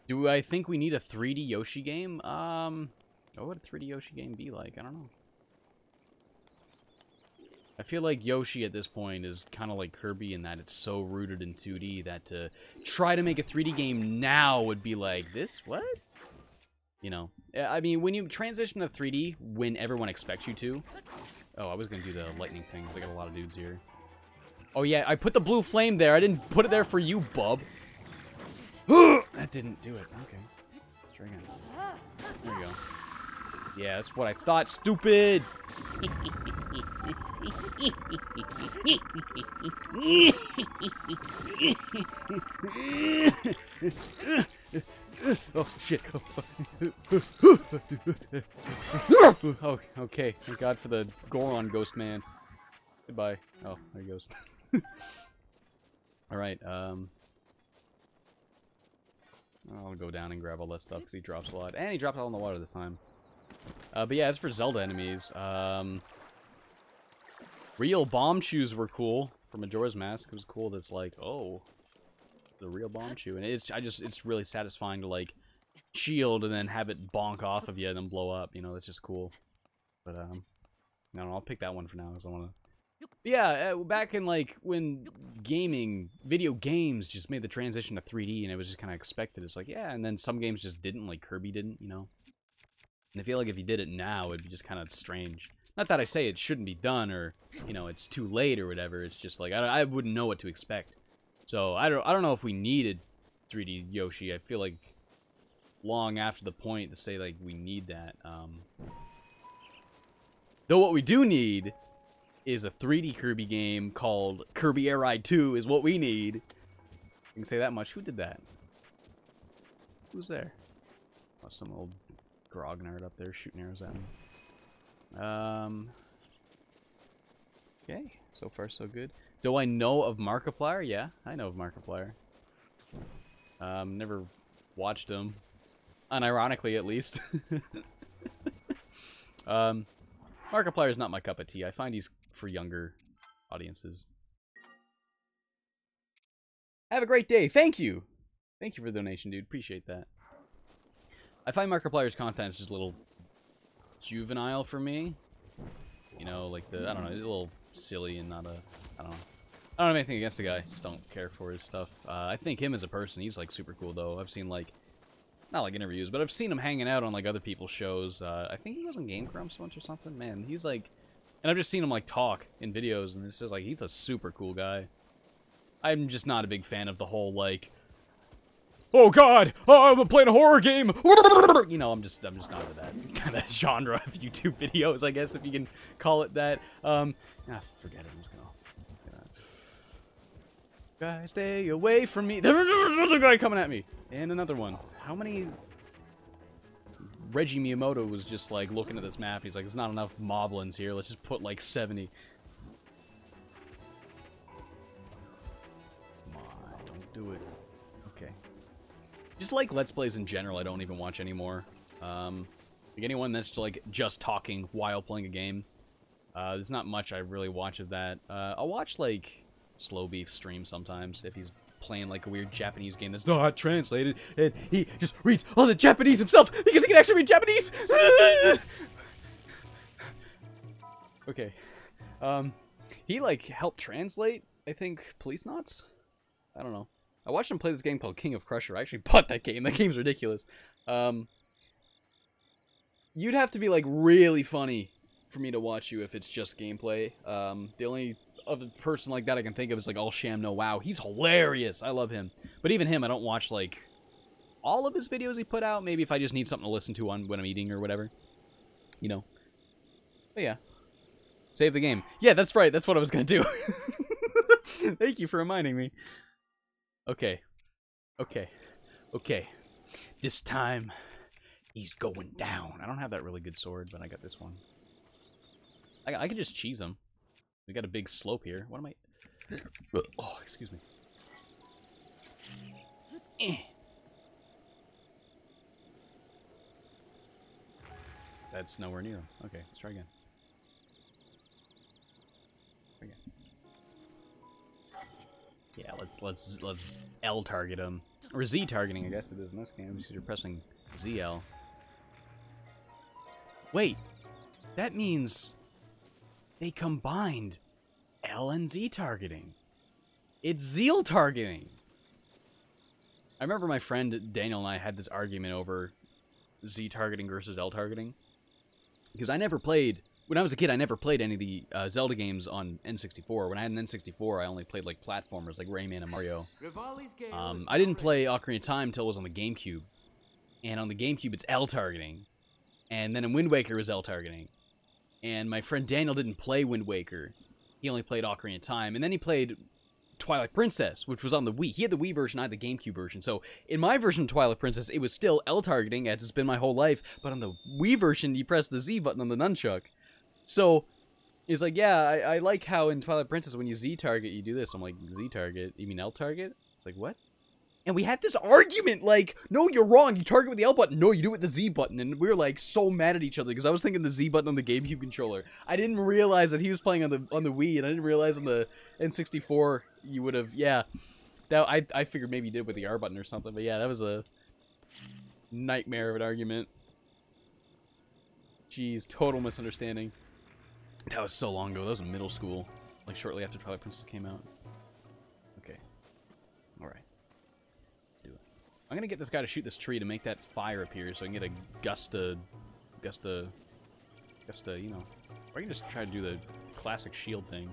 Do I think we need a 3D Yoshi game? What would a 3D Yoshi game be like? I don't know. I feel like Yoshi at this point is kind of like Kirby in that it's so rooted in 2D that to try to make a 3D game now would be like, this? What? You know, I mean, when you transition to 3D when everyone expects you to... Oh, I was going to do the lightning thing, because I got a lot of dudes here. Oh yeah, I put the blue flame there. I didn't put it there for you, bub. That didn't do it. Okay. Let's try again. There you go. Yeah, that's what I thought, stupid! Oh, shit. Oh, okay. Thank God for the Goron ghost man. Goodbye. Oh, there he goes. Alright, I'll go down and grab all that stuff because he drops a lot. And he dropped all in the water this time. But yeah, as for Zelda enemies, real bomb shoes were cool. For Majora's Mask, it was cool that's like, oh, the real bomb shoe. And it's really satisfying to like shield and then have it bonk off of you and then blow up. You know, that's just cool. But, no, I'll pick that one for now because I want to. Yeah, back in like when video games just made the transition to 3D and it was just kind of expected. It's like, yeah, and then some games just didn't, like Kirby didn't, you know. And I feel like if you did it now, it'd be just kind of strange. Not that I say it shouldn't be done or, you know, it's too late or whatever. It's just like I wouldn't know what to expect. So I don't know if we needed 3D Yoshi. I feel like long after the point to say, like, we need that. Though what we do need is a 3D Kirby game called Kirby Air Ride 2 is what we need. I can say that much. Who did that? Who's there? Oh, some old grognard up there shooting arrows at me. Okay, so far so good. Do I know of Markiplier? Yeah, I know of Markiplier. Never watched him. Unironically, at least. Markiplier is not my cup of tea. I find he's for younger audiences. Have a great day. Thank you. Thank you for the donation, dude. Appreciate that. I find Markiplier's content is just a little juvenile for me. You know, like I don't know, a little silly and not a, I don't know. I don't have anything against the guy. Just don't care for his stuff. I think him as a person, he's like super cool though. I've seen like, not like interviews, but I've seen him hanging out on like other people's shows. I think he was on Game Grumps once or something. Man, he's like, and I've just seen him like talk in videos, and it's just like he's a super cool guy. I'm just not a big fan of the whole like, oh god, oh, I'm playing a horror game. You know, I'm just not into that kind of genre of YouTube videos, I guess, if you can call it that. Forget it. I'm just gonna. Guys, stay away from me. There's another guy coming at me. And another one. How many... Reggie Miyamoto was just, like, looking at this map. He's like, there's not enough moblins here. Let's just put, like, 70. Come on, don't do it. Okay. Just, like, Let's Plays in general, I don't even watch anymore. Like, anyone that's, like, just talking while playing a game. There's not much I really watch of that. I'll watch, like... Slow Beef stream sometimes if he's playing like a weird Japanese game that's not translated and he just reads all the Japanese himself because he can actually read Japanese. Okay. He like helped translate, I think, Police Knots? I don't know. I watched him play this game called King of Crusher. I actually bought that game. That game's ridiculous. You'd have to be like really funny for me to watch you if it's just gameplay. The only other person like that I can think of is like All Sham No Wow. He's hilarious. I love him. But even him, I don't watch like all of his videos he put out. Maybe if I just need something to listen to on when I'm eating or whatever. You know. But yeah. Save the game. Yeah, that's right. That's what I was gonna do. Thank you for reminding me. Okay. Okay. Okay. This time, he's going down. I don't have that really good sword, but I got this one. I can just cheese him. We got a big slope here. What am I... Oh, excuse me. That's nowhere near him. Okay, let's try again. Yeah, let's L target him. Or Z targeting, I guess it is in this game, because you're pressing ZL. Wait, that means they combined L and Z targeting. It's Zeal targeting. I remember my friend Daniel and I had this argument over Z targeting versus L targeting. Because I never played, when I was a kid, I never played any of the Zelda games on N64. When I had an N64, I only played like platformers like Rayman and Mario. I didn't play Ocarina of Time until it was on the GameCube. And on the GameCube, it's L targeting. And then in Wind Waker, it was L targeting. And my friend Daniel didn't play Wind Waker. He only played Ocarina of Time. And then he played Twilight Princess, which was on the Wii. He had the Wii version, I had the GameCube version. So in my version of Twilight Princess, it was still L targeting, as it's been my whole life. But on the Wii version, you press the Z button on the nunchuck. So it's like, yeah, I like how in Twilight Princess, when you Z target, you do this. I'm like, Z target? You mean L target? It's like, what? And we had this argument, like, no, you're wrong. You target with the L button. No, you do it with the Z button. And we were, like, so mad at each other because I was thinking the Z button on the GameCube controller. I didn't realize that he was playing on the Wii, and I didn't realize on the N64 you would have, yeah. That, I figured maybe you did with the R button or something. But, yeah, that was a nightmare of an argument. Jeez, total misunderstanding. That was so long ago. That was in middle school. Like, shortly after Twilight Princess came out. Okay. Alright. I'm gonna get this guy to shoot this tree to make that fire appear so I can get a Gusta, you know. Or I can just try to do the classic shield thing.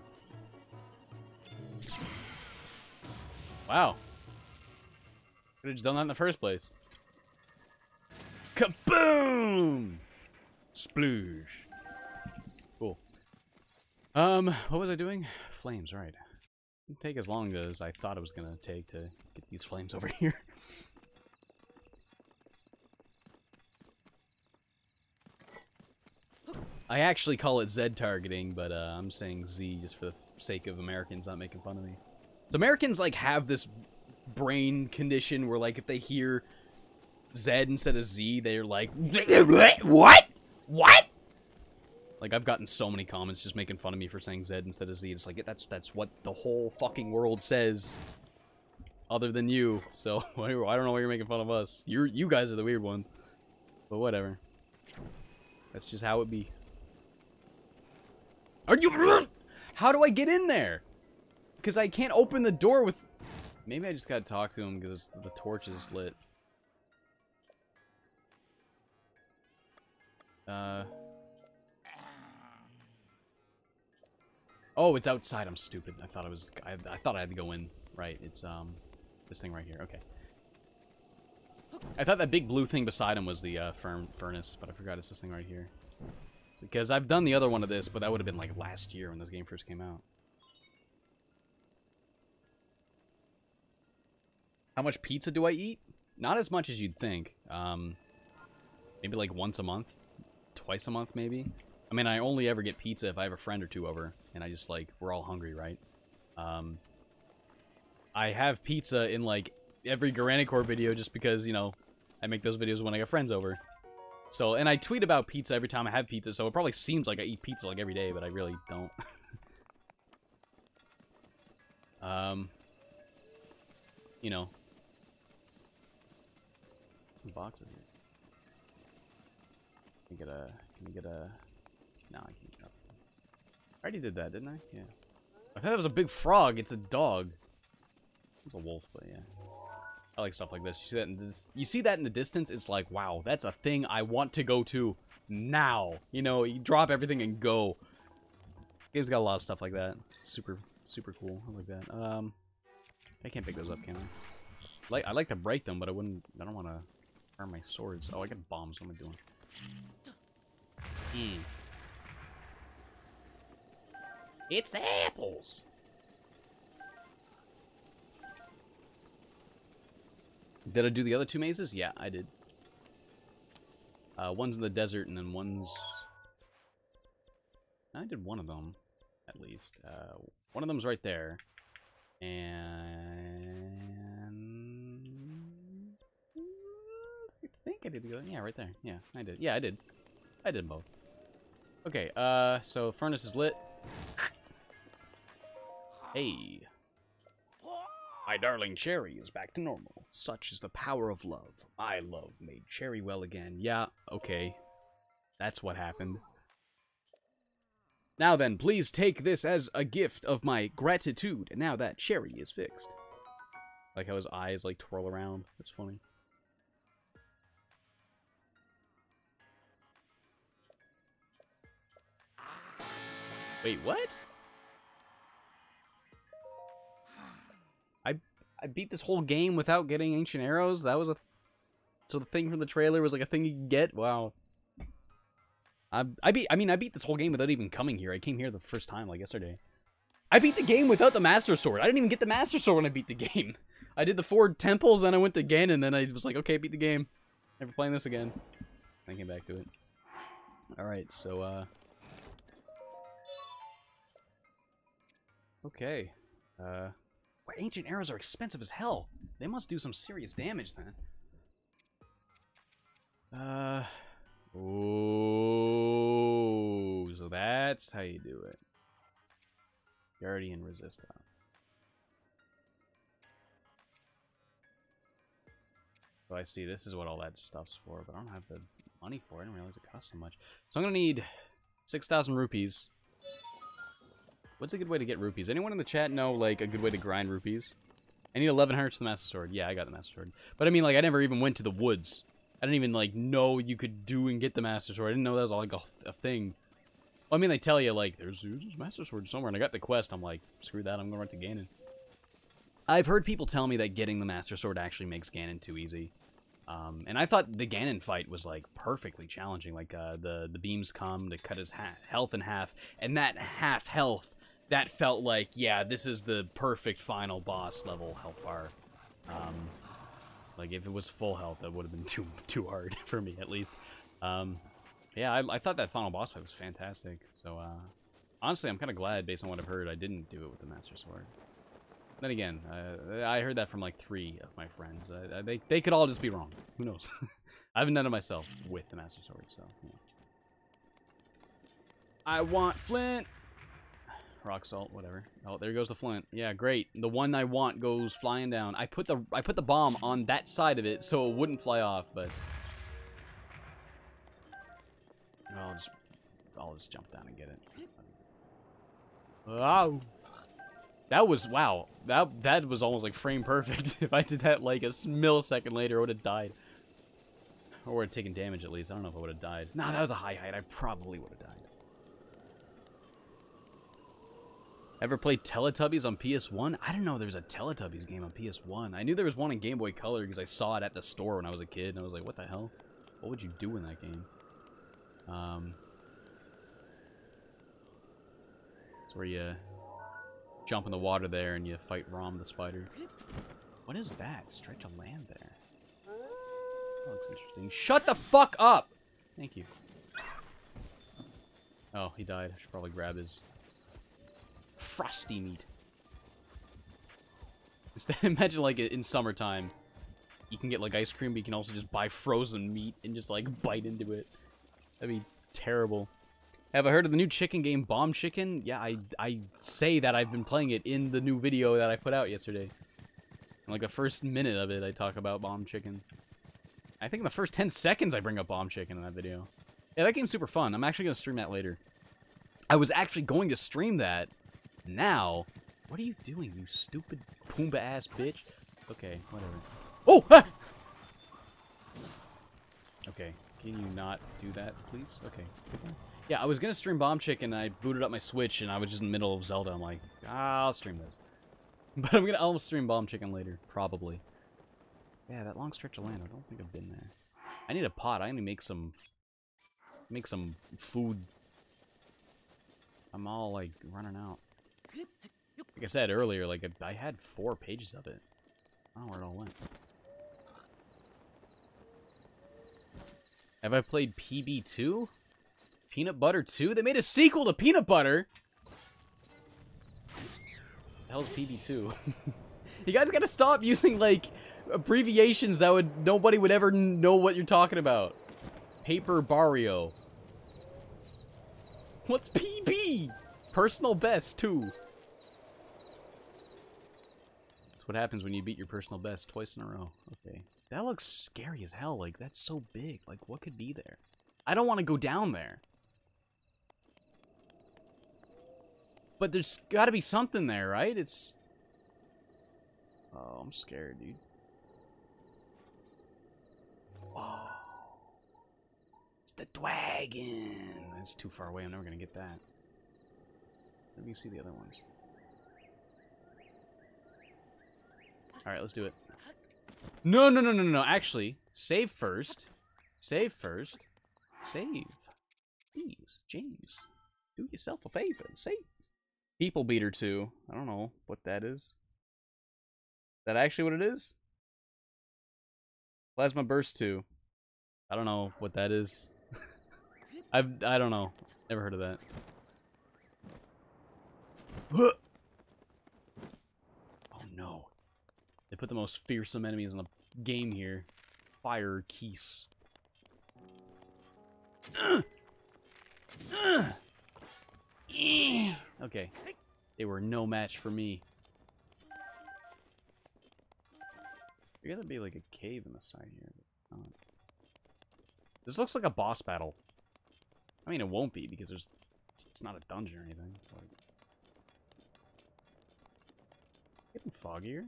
Wow. Could have just done that in the first place. Kaboom! Sploosh. Cool. What was I doing? Flames, right. Didn't take as long as I thought it was gonna take to get these flames over here. I actually call it Z targeting, but I'm saying Z just for the sake of Americans not making fun of me. So Americans, like, have this brain condition where, like, if they hear Z instead of Z, they're like, what? What? Like, I've gotten so many comments just making fun of me for saying Z instead of Z. It's like, that's what the whole fucking world says, other than you. So, I don't know why you're making fun of us. You guys are the weird one. But whatever. That's just how it be. Are you... How do I get in there? Because I can't open the door with... Maybe I just gotta talk to him because the torch is lit. Oh, it's outside. I'm stupid. I thought it was... I thought I had to go in. Right, it's, this thing right here. Okay. I thought that big blue thing beside him was the, furnace, but I forgot it's this thing right here. Because I've done the other one of this, but that would have been, like, last year when this game first came out. How much pizza do I eat? Not as much as you'd think. Maybe, like, once a month? Twice a month, maybe? I mean, I only ever get pizza if I have a friend or two over, and I just, like, we're all hungry, right? I have pizza in, like, every Garanicor video just because, you know, I make those videos when I get friends over. So, and I tweet about pizza every time I have pizza, so it probably seems like I eat pizza, like, every day, but I really don't. You know. Some boxes here. Can you get a... No, I can't. I already did that, didn't I? Yeah. I thought that was a big frog. It's a dog. It's a wolf, but yeah. I like stuff like this. You see that in the distance? It's like, wow, that's a thing I want to go to now. You know, you drop everything and go. Game's got a lot of stuff like that. Super, super cool. I like that. I can't pick those up, can I? I like to break them, but I don't want to harm my swords. Oh, I got bombs. What am I doing? It's apples. Did I do the other two mazes? Yeah, I did. One's in the desert, and then one's... I did one of them, at least. One of them's right there. And... I think I did the other... Yeah, right there. Yeah, I did. Yeah, I did. I did both. Okay, so furnace is lit. Hey. My darling Cherry is back to normal. Such is the power of love. I love made Cherry well again. Yeah, okay. That's what happened. Now then, please take this as a gift of my gratitude. Now that Cherry is fixed. Like how his eyes, like, twirl around. That's funny. Wait, what? I beat this whole game without getting ancient arrows? That was a... So the thing from the trailer was like a thing you could get? Wow. I beat this whole game without even coming here. I came here the first time, like, yesterday. I beat the game without the Master Sword. I didn't even get the Master Sword when I beat the game. I did the 4 temples, then I went to Ganon, and then I was like, okay, beat the game. Never playing this again. I came back to it. Alright, so, okay. Wait, ancient arrows are expensive as hell. They must do some serious damage then. Oh, so that's how you do it. Guardian resist that. So I see, this is what all that stuff's for, but I don't have the money for it. I didn't realize it cost so much. So I'm gonna need 6,000 rupees. What's a good way to get rupees? Anyone in the chat know, like, a good way to grind rupees? I need 1,100 to the Master Sword. Yeah, I got the Master Sword. But I mean, like, I never even went to the woods. I didn't even, like, know you could do and get the Master Sword. I didn't know that was, like, a thing. Well, I mean, they tell you, like, there's Master Sword somewhere, and I got the quest. I'm like, screw that, I'm going right to Ganon. I've heard people tell me that getting the Master Sword actually makes Ganon too easy. And I thought the Ganon fight was like perfectly challenging. Like the beams come to cut his health in half, and that half health, that felt like, yeah, this is the perfect final boss level health bar. Like if it was full health, that would have been too hard for me at least. Yeah, I thought that final boss fight was fantastic. So honestly, I'm kind of glad, based on what I've heard, I didn't do it with the Master Sword. Then again, I heard that from like 3 of my friends. They could all just be wrong. Who knows? I haven't done it myself with the Master Sword, so. Yeah. I want flint. Rock salt, whatever. Oh, there goes the flint. Yeah, great. The one I want goes flying down. I put the bomb on that side of it so it wouldn't fly off, but I'll just jump down and get it. Wow. That was, wow. That was almost like frame perfect. If I did that like a millisecond later, I would have died. Or would have taken damage at least. I don't know if I would have died. Nah, that was a high height. I probably would have died. Ever played Teletubbies on PS1? I didn't know there was a Teletubbies game on PS1. I knew there was one in Game Boy Color because I saw it at the store when I was a kid. And I was like, what the hell? What would you do in that game? It's where you jump in the water there and you fight Rom the spider. What is that? Stretch of land there. That looks interesting. Shut the fuck up! Thank you. Oh, he died. I should probably grab his frosty meat. Instead, imagine like in summertime, you can get like ice cream, but you can also just buy frozen meat and just like bite into it. That'd be terrible. Have I heard of the new chicken game, Bomb Chicken? Yeah, I say that I've been playing it in the new video that I put out yesterday. In like the first minute of it, I talk about Bomb Chicken. I think in the first 10 seconds I bring up Bomb Chicken in that video. Yeah, that game's super fun. I'm actually going to stream that later. I was actually going to stream that. Now, what are you doing, you stupid Pumbaa-ass bitch? Okay, whatever. Oh! Ah! Okay, can you not do that, please? Okay. Yeah, I was gonna stream Bomb Chicken, and I booted up my Switch, and I was just in the middle of Zelda. I'm like, I'll stream this. But I'll stream Bomb Chicken later, probably. Yeah, that long stretch of land, I don't think I've been there. I need a pot. I need to make some food. I'm all, like, running out. Like I said earlier, like, I had 4 pages of it. I don't know where it all went. Have I played PB2? Peanut Butter 2? They made a sequel to Peanut Butter? The hell is PB2? You guys gotta stop using, like, abbreviations that nobody would ever know what you're talking about. Paper Barrio. What's PB? Personal best, too. That's what happens when you beat your personal best twice in a row. Okay. That looks scary as hell. Like, that's so big. Like, what could be there? I don't want to go down there. But there's got to be something there, right? It's... Oh, I'm scared, dude. Oh. It's the dragon. That's too far away. I'm never going to get that. Let me see the other ones. Alright, let's do it. No, no, no, no, no. Actually, save first. Save first. Save. Please, James. Do yourself a favor and save. People Beater 2. I don't know what that is. Is that actually what it is? Plasma Burst 2. I don't know what that is. I don't know. Never heard of that. Oh no. They put the most fearsome enemies in the game here. Fire Keese. Okay. They were no match for me. There gotta be like a cave in the side here. But not. This looks like a boss battle. I mean, it won't be because it's not a dungeon or anything. It's like... Getting foggier?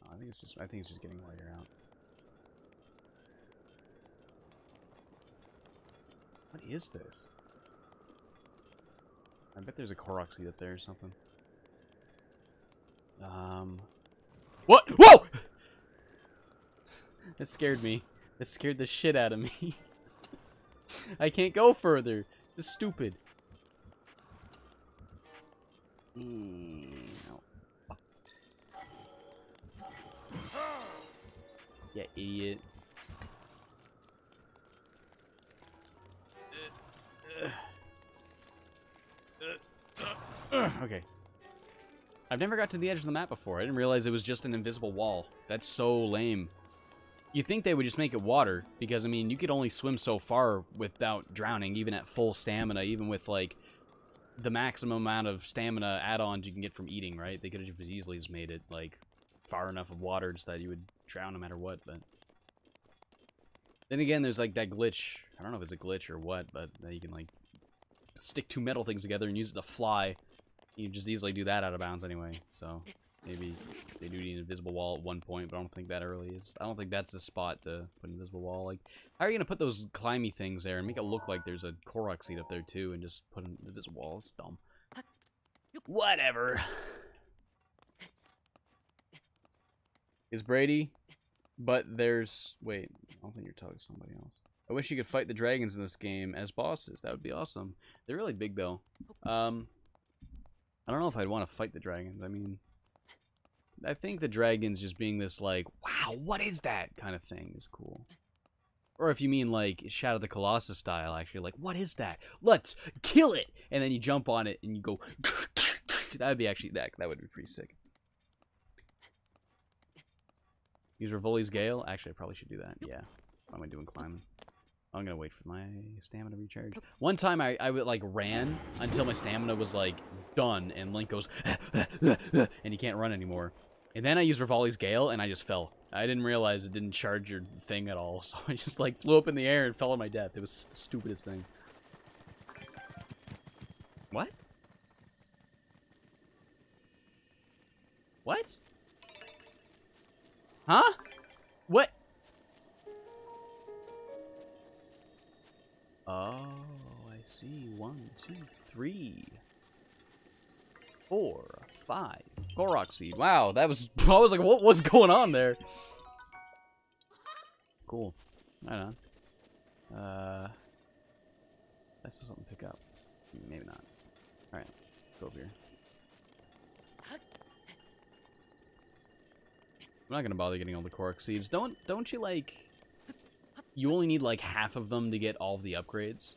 Oh, I think it's just getting lighter out. What is this? I bet there's a Korok seed up there or something. What? Whoa! That scared me. That scared the shit out of me. I can't go further. This is stupid. No. Yeah, idiot. Okay. I've never got to the edge of the map before. I didn't realize it was just an invisible wall. That's so lame. You'd think they would just make it water, because, I mean, you could only swim so far without drowning, even at full stamina, even with, like, the maximum amount of stamina add-ons you can get from eating, right? They could have just easily just made it, like, far enough of water just that you would drown no matter what, but... Then again, there's, like, that glitch. I don't know if it's a glitch or what, but you can, like, stick two metal things together and use it to fly. You just easily do that out of bounds anyway, so maybe they do need an invisible wall at one point, but I don't think that really is. I don't think that's the spot to put an invisible wall. Like, how are you gonna put those climby things there and make it look like there's a Korok seed up there too, and just put an invisible wall? It's dumb. Whatever. Is Brady? But there's... Wait, I don't think you're talking to somebody else. I wish you could fight the dragons in this game as bosses. That would be awesome. They're really big, though. I don't know if I'd want to fight the dragons. I mean, I think the dragons just being this, like, wow, what is that kind of thing is cool. Or if you mean, like, Shadow of the Colossus style, actually, like, what is that? Let's kill it! And then you jump on it and you go... That would be actually... That would be pretty sick. Use Rivoli's Gale? Actually, I probably should do that. Yeah. What am I doing climbing? I'm gonna wait for my stamina to recharge. One time I would, like, ran until my stamina was, like, done, and Link goes, and you can't run anymore. And then I used Rivoli's Gale, and I just fell. I didn't realize it didn't charge your thing at all, so I just, like, flew up in the air and fell on my death. It was the stupidest thing. What? What? Huh? What? Oh, I see. 1, 2, 3, 4, 5. Korok seed. Wow, that was... I was like, what's going on there? Cool. Right on. That's something to pick up. Maybe not. Alright, go over here. I'm not gonna bother getting all the Korok seeds. Don't you, like... You only need, like, half of them to get all of the upgrades.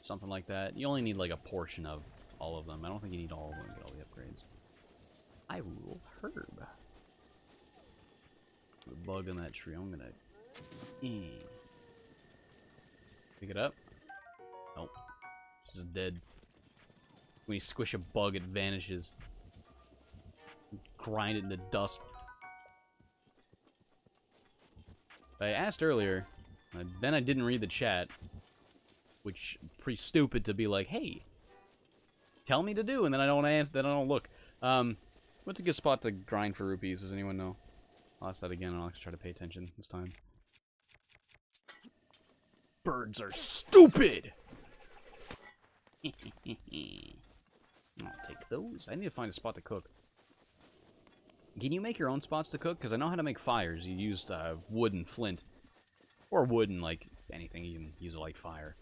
Something like that. You only need, like, a portion of all of them. I don't think you need all of them to get all the upgrades. I rule herb. The bug on that tree. I'm gonna... Pick it up. Nope. It's just dead. When you squish a bug, it vanishes. Grind it into dust. I asked earlier, then I didn't read the chat, which pretty stupid to be like, hey, tell me to do, and then I don't answer, then I don't look. What's a good spot to grind for rupees? Does anyone know? I'll ask that again, and I'll try to pay attention this time. Birds are stupid! I'll take those. I need to find a spot to cook. Can you make your own spots to cook? Because I know how to make fires. You used wood and flint. Or wood and, like, anything. You can use a light fire.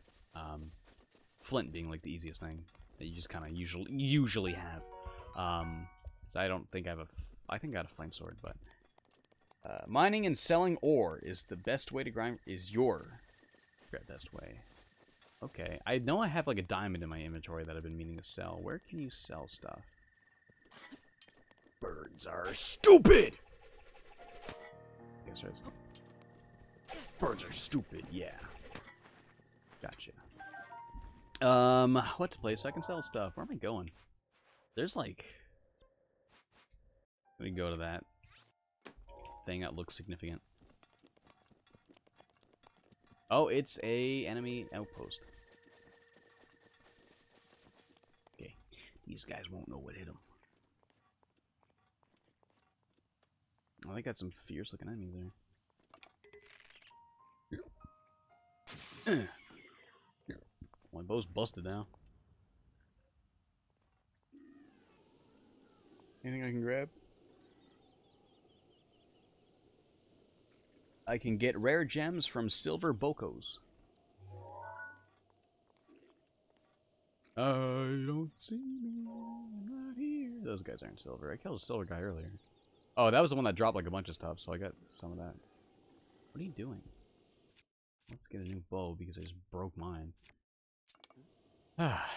Flint being, like, the easiest thing that you just kind of usually have. So I don't think I have a... I think I got a flame sword, but... mining and selling ore is the best way to grind... Is your best way. Okay. I know I have, like, a diamond in my inventory that I've been meaning to sell. Where can you sell stuff? Birds are stupid! Birds are stupid, yeah. Gotcha. What's a place I can sell stuff? Where am I going? There's like... Let me go to that thing that looks significant. Oh, it's a enemy outpost. Okay. These guys won't know what hit them. Oh, they got some fierce-looking enemies there. My bow's busted now. Anything I can grab? I can get rare gems from silver bocos. I don't see me, I'm not here. Those guys aren't silver. I killed a silver guy earlier. Oh, that was the one that dropped like a bunch of stuff, so I got some of that. What are you doing? Let's get a new bow because I just broke mine. Ah.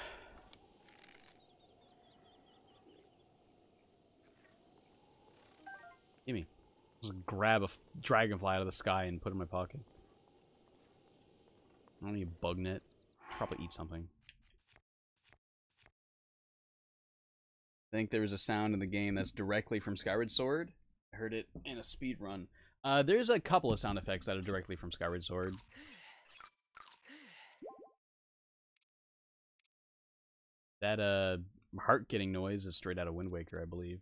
Gimme. Just grab a dragonfly out of the sky and put it in my pocket. I don't need a bug net. Probably eat something. I think there's a sound in the game that's directly from Skyward Sword. I heard it in a speed run. There's a couple of sound effects that are directly from Skyward Sword. That heart getting noise is straight out of Wind Waker, I believe.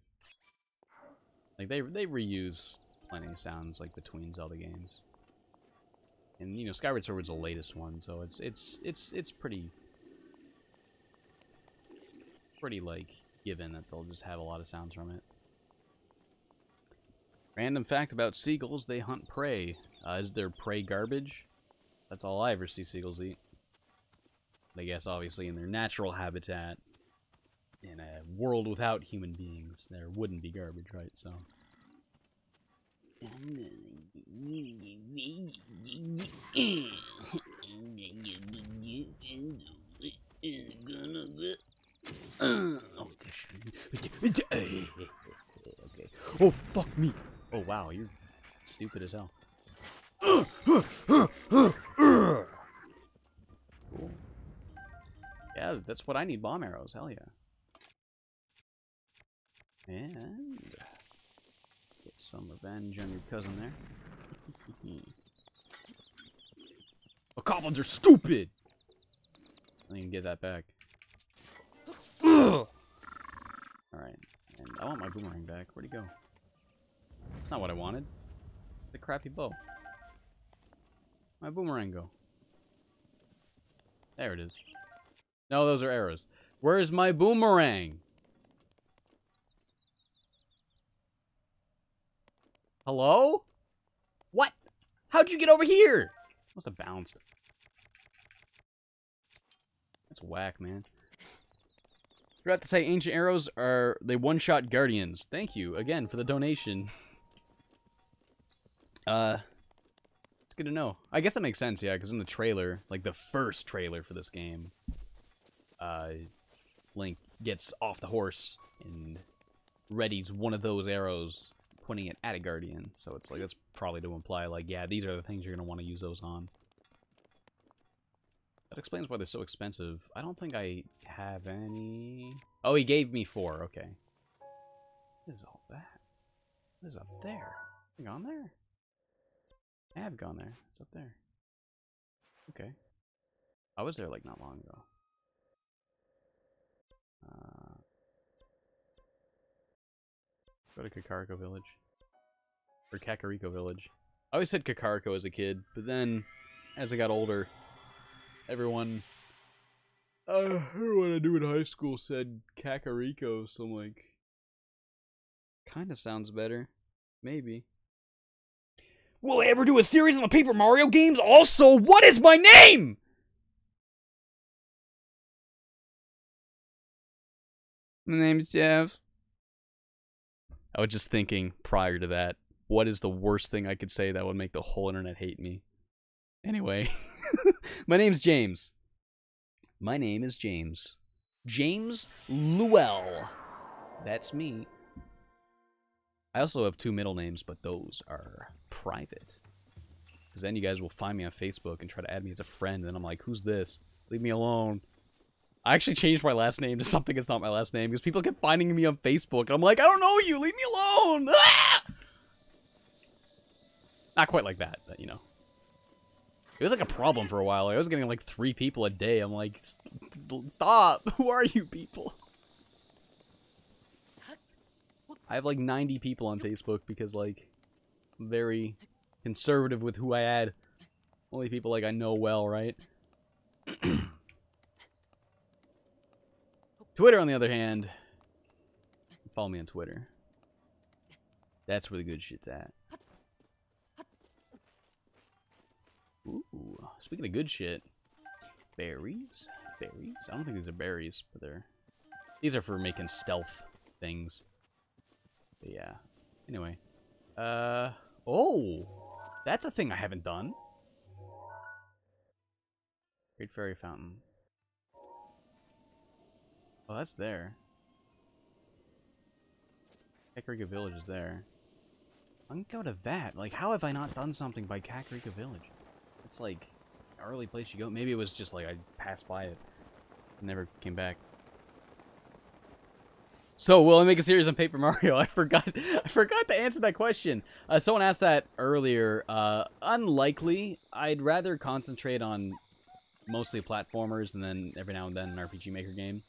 Like they reuse plenty of sounds like between Zelda games. And you know, Skyward Sword was the latest one, so it's pretty like given that they'll just have a lot of sounds from it. Random fact about seagulls, they hunt prey. Is their prey garbage? That's all I ever see seagulls eat. I guess obviously in their natural habitat, in a world without human beings, there wouldn't be garbage, right? So. Okay. Oh, fuck me. Oh, wow, you're stupid as hell. Cool. Yeah, that's what I need, bomb arrows. Hell yeah. And get some revenge on your cousin there. Oh, goblins are stupid! I can get that back. Alright, and I want my boomerang back. Where'd he go? That's not what I wanted. The crappy bow. My boomerang go? There it is. No, those are arrows. Where's my boomerang? Hello? What? How'd you get over here? Must have bounced. That's whack, man. Forgot to say, ancient arrows are they one-shot guardians. Thank you again for the donation. It's good to know. I guess that makes sense, yeah, because in the trailer, like the first trailer for this game, Link gets off the horse and readies one of those arrows, pointing it at a guardian. So it's like, that's probably to imply, like, yeah, these are the things you're going to want to use those on. That explains why they're so expensive. I don't think I have any... Oh, he gave me 4. Okay. What is all that? What is up there? Have I gone there? I have gone there. It's up there. Okay. I was there, like, not long ago. Go to Kakariko Village. Or Kakariko Village. I always said Kakariko as a kid, but then, as I got older, everyone I knew in high school said Kakariko, so I'm like, kinda sounds better. Maybe. Will I ever do a series on the Paper Mario games? Also, what is my name? My name's Jeff. I was just thinking prior to that, what is the worst thing I could say that would make the whole internet hate me? Anyway, my name's James. My name is James. James Llewell. That's me. I also have 2 middle names, but those are private. Because then you guys will find me on Facebook and try to add me as a friend, and I'm like, who's this? Leave me alone. I actually changed my last name to something that's not my last name, because people kept finding me on Facebook. I'm like, I don't know you! Leave me alone! Ah! Not quite like that, but, you know. It was like a problem for a while. I was getting like 3 people a day. I'm like, stop! Who are you people? I have like 90 people on Facebook because, like, I'm very conservative with who I add. Only people like I know well, right? Twitter, on the other hand, follow me on Twitter. That's where the good shit's at. speaking of good shit, berries? Berries? I don't think these are berries, but these are for making stealth things. But yeah. Anyway. Oh! That's a thing I haven't done. Great Fairy Fountain. Oh, that's there. Kakarika Village is there. I'm gonna go to that. Like, how have I not done something by Kakarika Village? It's like an early place you go. Maybe it was just like I passed by it and never came back. So, will I make a series on Paper Mario? I forgot to answer that question. Someone asked that earlier. Unlikely. I'd rather concentrate on mostly platformers and then every now and then an RPG Maker game.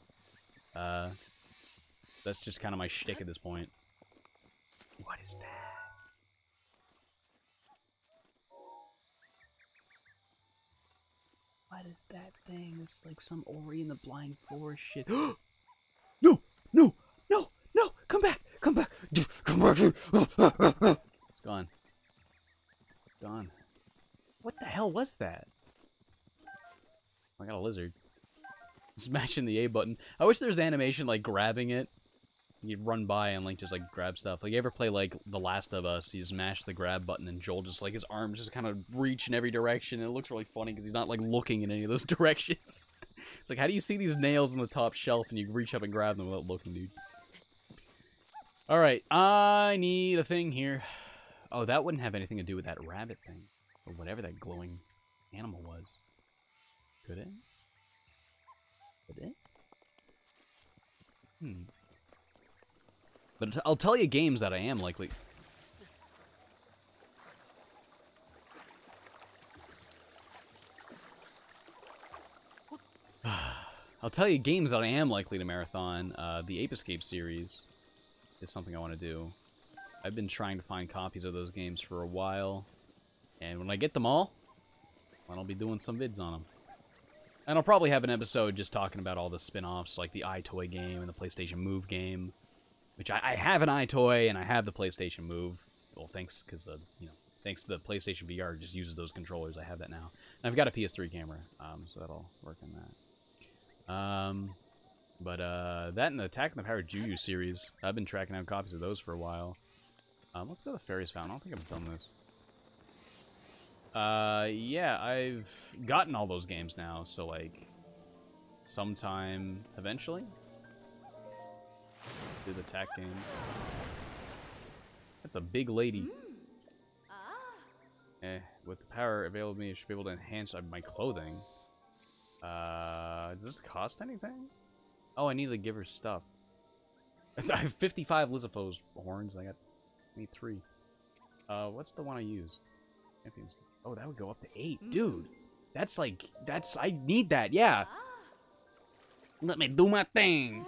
That's just kind of my shtick at this point. What is that? What is that thing? It's like some Ori in the Blind Forest shit. No! No! No! No! Come back! Come back! Come back! It's gone. Gone. What the hell was that? I got a lizard. Smashing the A button. I wish there was animation like grabbing it. You run by and like just like grab stuff. Like you ever play like The Last of Us? You smash the grab button and Joel just like his arms just kind of reach in every direction. And it looks really funny because he's not like looking in any of those directions. It's like, how do you see these nails on the top shelf and you reach up and grab them without looking, dude? All right, I need a thing here. Oh, that wouldn't have anything to do with that rabbit thing or whatever that glowing animal was. Could it? Could it? But I'll tell you games that I am likely... I'll tell you games that I am likely to marathon. The Ape Escape series is something I want to do. I've been trying to find copies of those games for a while. And when I get them all, I'll be doing some vids on them. And I'll probably have an episode just talking about all the spin-offs, like the iToy game and the PlayStation Move game. Which I have an iToy and I have the PlayStation Move. Well, thanks, because, you know, thanks to the PlayStation VR, it just uses those controllers. I have that now. And I've got a PS3 camera, so that'll work on that. That and the Attack on the Power Juju series, I've been tracking out copies of those for a while. Let's go to Fairy's Fountain. I don't think I've done this. Yeah, I've gotten all those games now, so, like, sometime eventually. Do the attack games. That's a big lady. With the power available to me, I should be able to enhance my clothing. Does this cost anything? Oh, I need to give her stuff. I have 55 Lizopho's horns. I need 3. What's the one I use? Oh, that would go up to 8. Dude, that's like, I need that, yeah. Let me do my thing.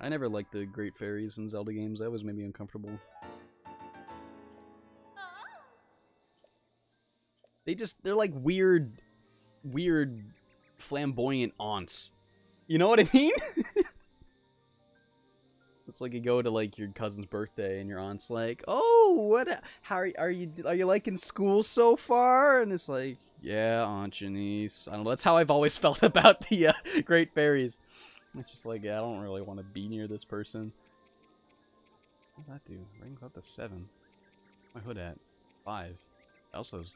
I never liked the Great Fairies in Zelda games. That always made me uncomfortable. They're like weird, flamboyant aunts. You know what I mean? It's like you go to like your cousin's birthday and your aunt's like, "Oh, how are you liking school so far?" And it's like, "Yeah, Aunt Janice." I don't know. That's how I've always felt about the Great Fairies. It's just like, yeah, I don't really want to be near this person. What does that do? Rings up to 7. What's my hood at? 5. Elsa's.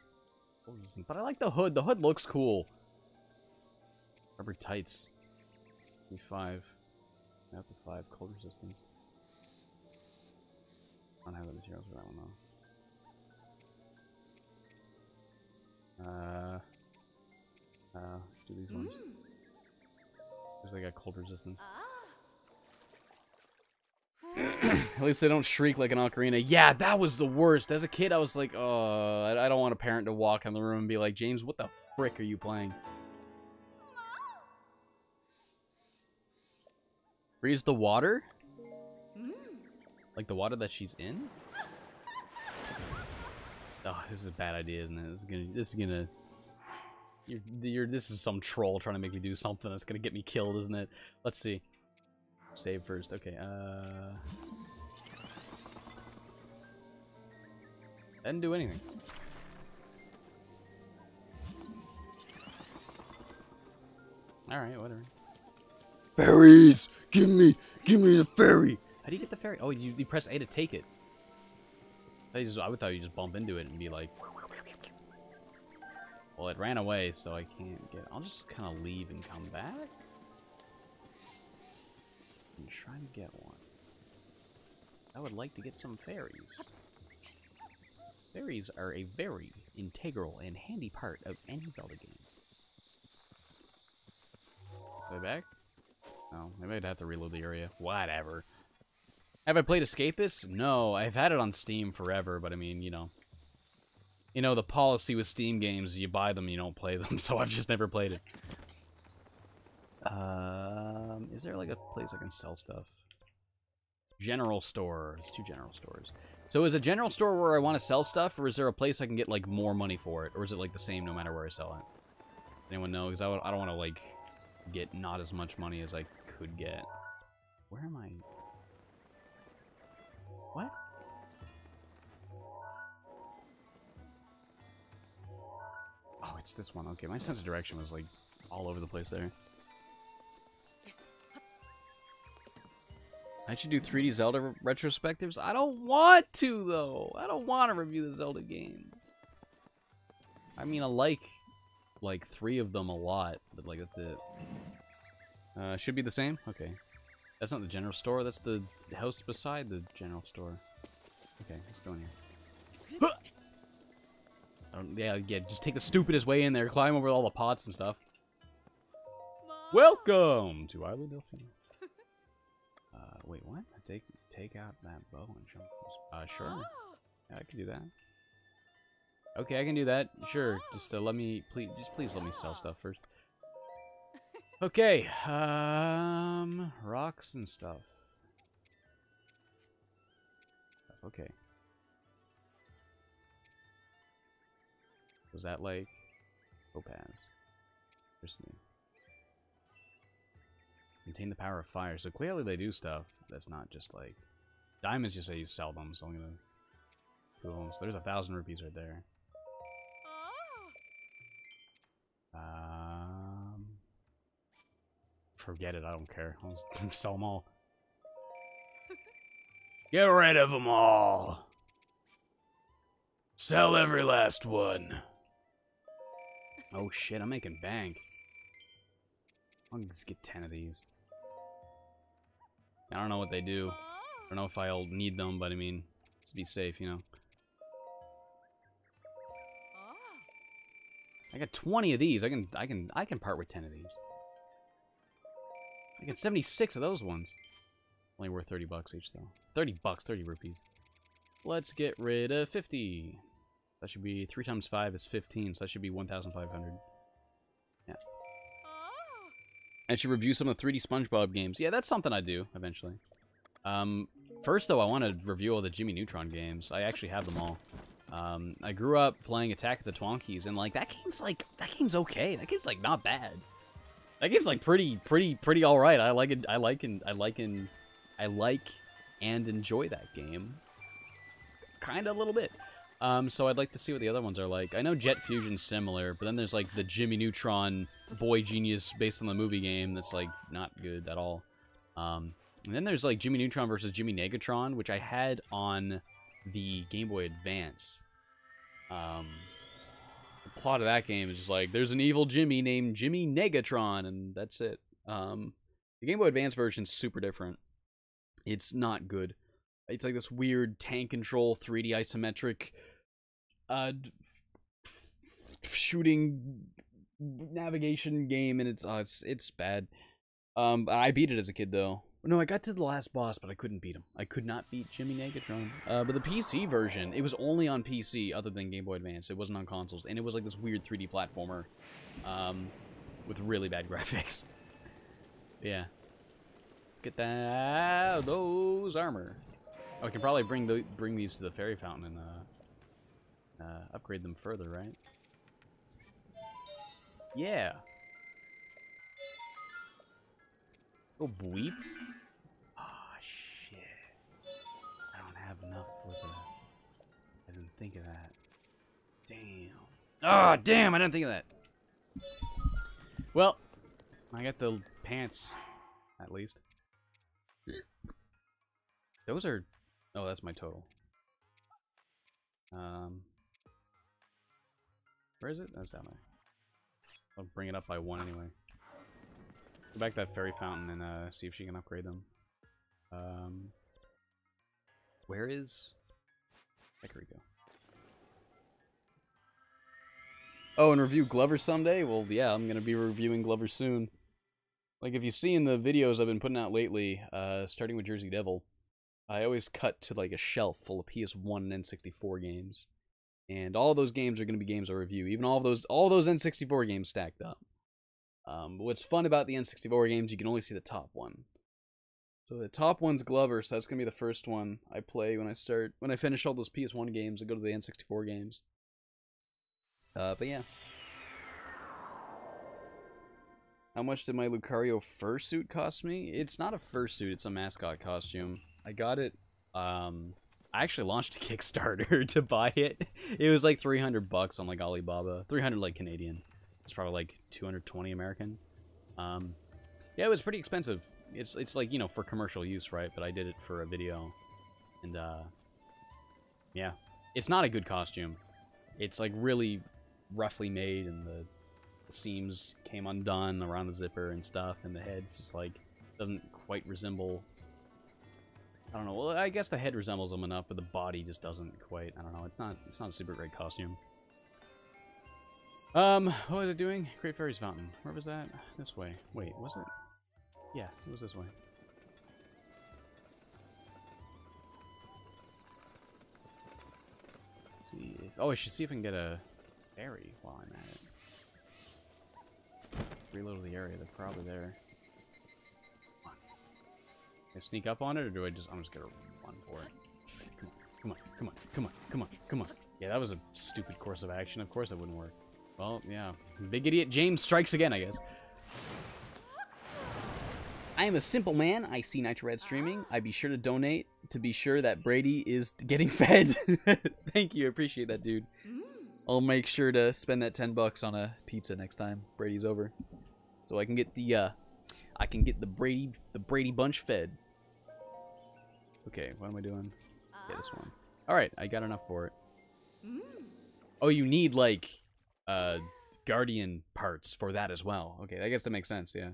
But I like the hood. The hood looks cool. Rubber tights. 5. Up to 5. Cold resistance. I don't have the materials for that one though. Do these ones. Because they got cold resistance. At least they don't shriek like an ocarina. Yeah, that was the worst. As a kid, I was like, oh, I don't want a parent to walk in the room and be like, James, what the frick are you playing? Freeze the water? Like the water that she's in? Oh, this is a bad idea, isn't it? This is some troll trying to make me do something that's gonna get me killed, isn't it? Let's see. Save first. Okay, Didn't do anything. Alright, whatever. Fairies! Give me the fairy! How do you get the fairy? Oh, you press A to take it. I thought you just bump into it and be like... Well, it ran away, so I can't get... I'll just kind of leave and come back. And try to get one. I would like to get some fairies. Fairies are a very integral and handy part of any Zelda game. Are they back? No, maybe I'd have to reload the area. Whatever. Have I played Escapist? No, I've had it on Steam forever, but I mean, you know. You know, the policy with Steam games, you buy them, you don't play them, so I've just never played it. Is there like a place I can sell stuff? General store. There's 2 general stores. So is a general store where I want to sell stuff, or is there a place I can get like more money for it? Or is it like the same no matter where I sell it? Anyone know? Because I don't want to like get not as much money as I could get. Where am I? What? Oh, it's this one. Okay, my sense of direction was like all over the place there. I should do 3D Zelda retrospectives. I don't want to, though. I don't want to review the Zelda game. I mean, I like 3 of them a lot, but like that's it. Should be the same? Okay. That's not the general store. That's the house beside the general store. Okay, let's go in here. Yeah, just take the stupidest way in there. Climb over all the pots and stuff. Welcome to Island Delphine. Wait, what? Take out that bow and jump. Sure. Yeah, I can do that. Okay, I can do that. Sure. Just let me, please let me sell stuff first. Okay. Rocks and stuff. Okay. Was that like topaz? Interesting. Contain the power of fire. So clearly they do stuff that's not just like... Diamonds just say you sell them, so I'm gonna... Boom. So there's 1,000 rupees right there. Forget it, I don't care. I'll just sell them all. Get rid of them all! Sell every last one! Oh shit, I'm making bank. I'll just get 10 of these. I don't know what they do. I don't know if I'll need them, but I mean, to be safe, you know. I got 20 of these. I can part with 10 of these. I get 76 of those ones. Only worth 30 bucks each though. 30 bucks, 30 rupees. Let's get rid of 50. That should be 3 times 5 is 15, so that should be 1,500. Yeah. I should review some of the 3D SpongeBob games. Yeah, that's something I do eventually. First though, I want to review all the Jimmy Neutron games. I actually have them all. I grew up playing Attack of the Twonkies, and like that game's okay. That game's like not bad. That game's like pretty all right. I like it. I like and enjoy that game. Kinda a little bit. So I'd like to see what the other ones are like. I know Jet Fusion's similar, but then there's like the Jimmy Neutron Boy Genius based on the movie game that's like not good at all. And then there's like Jimmy Neutron versus Jimmy Negatron, which I had on the Game Boy Advance. The plot of that game is just like, there's an evil Jimmy named Jimmy Negatron, and that's it. The Game Boy Advance version's super different. It's not good. It's like this weird tank control 3D isometric shooting navigation game, and it's bad. I beat it as a kid though. No, I got to the last boss, but I couldn't beat him. I could not beat Jimmy Negatron. But the PC version, it was only on PC other than Game Boy Advance. It wasn't on consoles, and it was like this weird 3D platformer with really bad graphics. Yeah. Let's get those armor. Oh, I can probably bring these to the fairy fountain and upgrade them further, right? Yeah. Oh, bleep. Oh, shit. I don't have enough for the... I didn't think of that. Oh, damn, I didn't think of that. Well, I got the pants, at least. Those are... Oh, that's my total. Where is it? That's down there. I'll bring it up by 1 anyway. Go back to that fairy fountain and see if she can upgrade them. Where is... There we go. Oh, and review Glover someday? Well, yeah, I'm going to be reviewing Glover soon. Like, if you see in the videos I've been putting out lately, starting with Jersey Devil, I always cut to, like, a shelf full of PS1 and N64 games. And all those games are going to be games I review. Even all those N64 games stacked up. What's fun about the N64 games, you can only see the top one. So the top one's Glover, so that's going to be the first one I play when I finish all those PS1 games and go to the N64 games. But yeah. How much did my Lucario fursuit cost me? It's not a fursuit, it's a mascot costume. I got it, I actually launched a Kickstarter to buy it. It was like 300 bucks on like Alibaba. 300 like Canadian. It's probably like 220 American. Yeah, it was pretty expensive. It's like, you know, for commercial use, right? But I did it for a video. And yeah. It's not a good costume. It's like really roughly made, and the seams came undone around the zipper and stuff, and the head's just like doesn't quite resemble, I don't know, well, I guess the head resembles them enough, but the body just doesn't quite, I don't know, it's not a super great costume. What was it doing? Great Fairies Fountain. Where was that? This way. Wait, was it? Yeah, it was this way. Let's see if, oh, I should see if I can get a fairy while I'm at it. Reload the area, they're probably there. Come on. Can I sneak up on it, or do I just, I'm just gonna run for it. Come on, come on, come on, come on, come on. Yeah, that was a stupid course of action. Of course it wouldn't work. Well, yeah. Big idiot James strikes again, I guess. I am a simple man. I see Nitro streaming. I be sure to donate to be sure that Brady is getting fed. Thank you. I appreciate that, dude. I'll make sure to spend that 10 bucks on a pizza next time Brady's over, so I can get the Brady bunch fed. Okay, what am I doing? Yeah, this one. All right, I got enough for it. Oh, you need like guardian parts for that as well. Okay, I guess that makes sense. Yeah.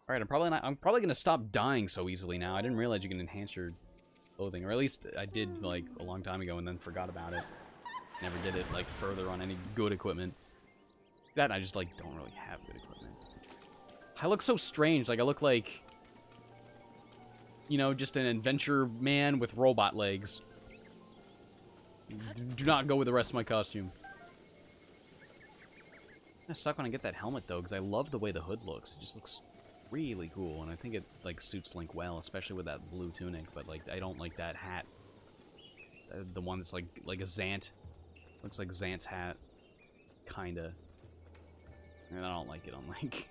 All right, I'm probably gonna stop dying so easily now. I didn't realize you can enhance your clothing, or at least I did like a long time ago and then forgot about it. Never did it like further on any good equipment. That I just like don't really have good equipment. I look so strange. Like I look like, you know, just an adventure man with robot legs. Do not go with the rest of my costume. It's gonna suck when I get that helmet though, because I love the way the hood looks. It just looks really cool, and I think it like suits Link well, especially with that blue tunic. But like, I don't like that hat. The one that's like a Zant. Looks like Zant's hat, kinda. And I don't like it on Link.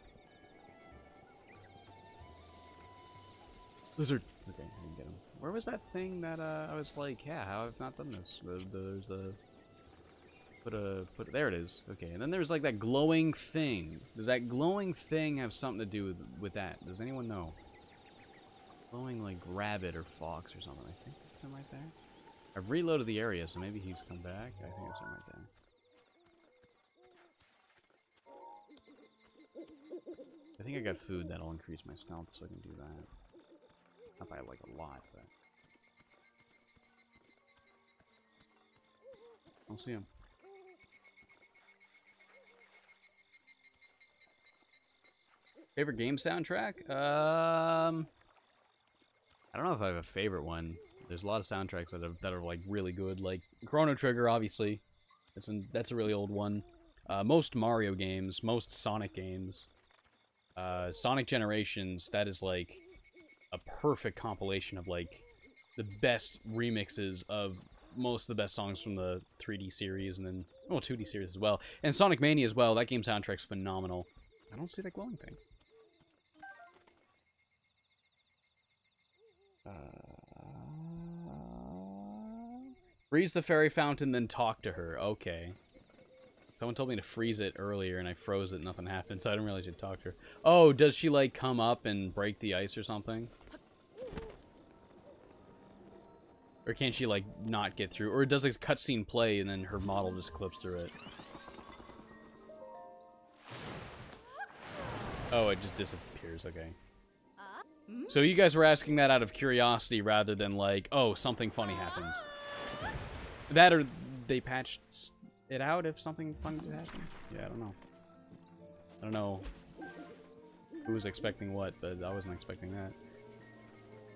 Lizard. Okay, I didn't get him. Where was that thing that I was like, yeah, how I've not done this? There's the there it is. Okay, and then there's like that glowing thing. Does that glowing thing have something to do with that? Does anyone know? Glowing like rabbit or fox or something. I think it's him right there. I've reloaded the area, so maybe he's come back. I think it's him right there. I think I got food that'll increase my stealth, so I can do that. Not by like a lot, but I'll see him. Favorite game soundtrack? I don't know if I have a favorite one. There's a lot of soundtracks that are like really good. Like Chrono Trigger, obviously. That's a really old one. Most Mario games, most Sonic games. Sonic Generations, that is like a perfect compilation of like the best remixes of most of the best songs from the 3D series, and then, well, 2D series as well. And Sonic Mania as well. That game soundtrack's phenomenal. I don't see that glowing thing. Freeze the fairy fountain, then talk to her. Okay. Someone told me to freeze it earlier, and I froze it, nothing happened, so I didn't realize you'd talk to her. Oh, does she, like, come up and break the ice or something? Or can't she, like, not get through? Or does a cutscene play, and then her model just clips through it? Oh, it just disappears, okay. So you guys were asking that out of curiosity rather than, like, oh, something funny happens. That or they patched it out if something funny did happen? Yeah, I don't know. I don't know who was expecting what, but I wasn't expecting that.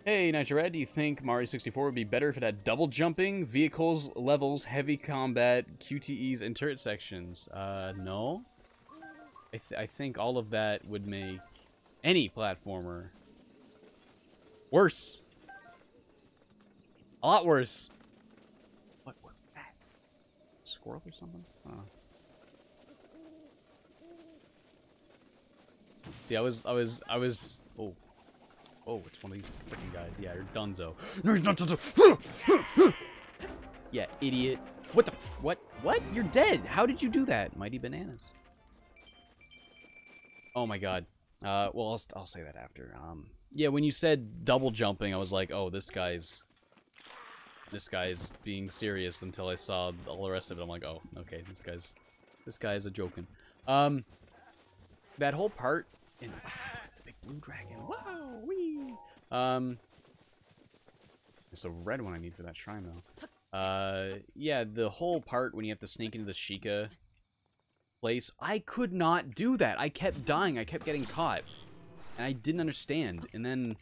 Hey, Nitro Red, do you think Mario 64 would be better if it had double jumping, vehicles, levels, heavy combat, QTEs, and turret sections? No. I think all of that would make any platformer worse. A lot worse. What was that? A squirrel or something? See, I was. Oh, it's one of these freaking guys. Yeah, you're Dunzo. Yeah, idiot. What the? What? You're dead. How did you do that? Mighty bananas. Oh my god. Well, I'll say that after. Yeah, when you said double jumping, I was like, oh, this guy's being serious until I saw all the rest of it. I'm like, oh, okay, this guy's a joking. That whole part in it's the big blue dragon. Wow, wee. It's a red one I need for that shrine though. Yeah, the whole part when you have to sneak into the Sheikah place, I could not do that. I kept dying. I kept getting caught. And I didn't understand. And then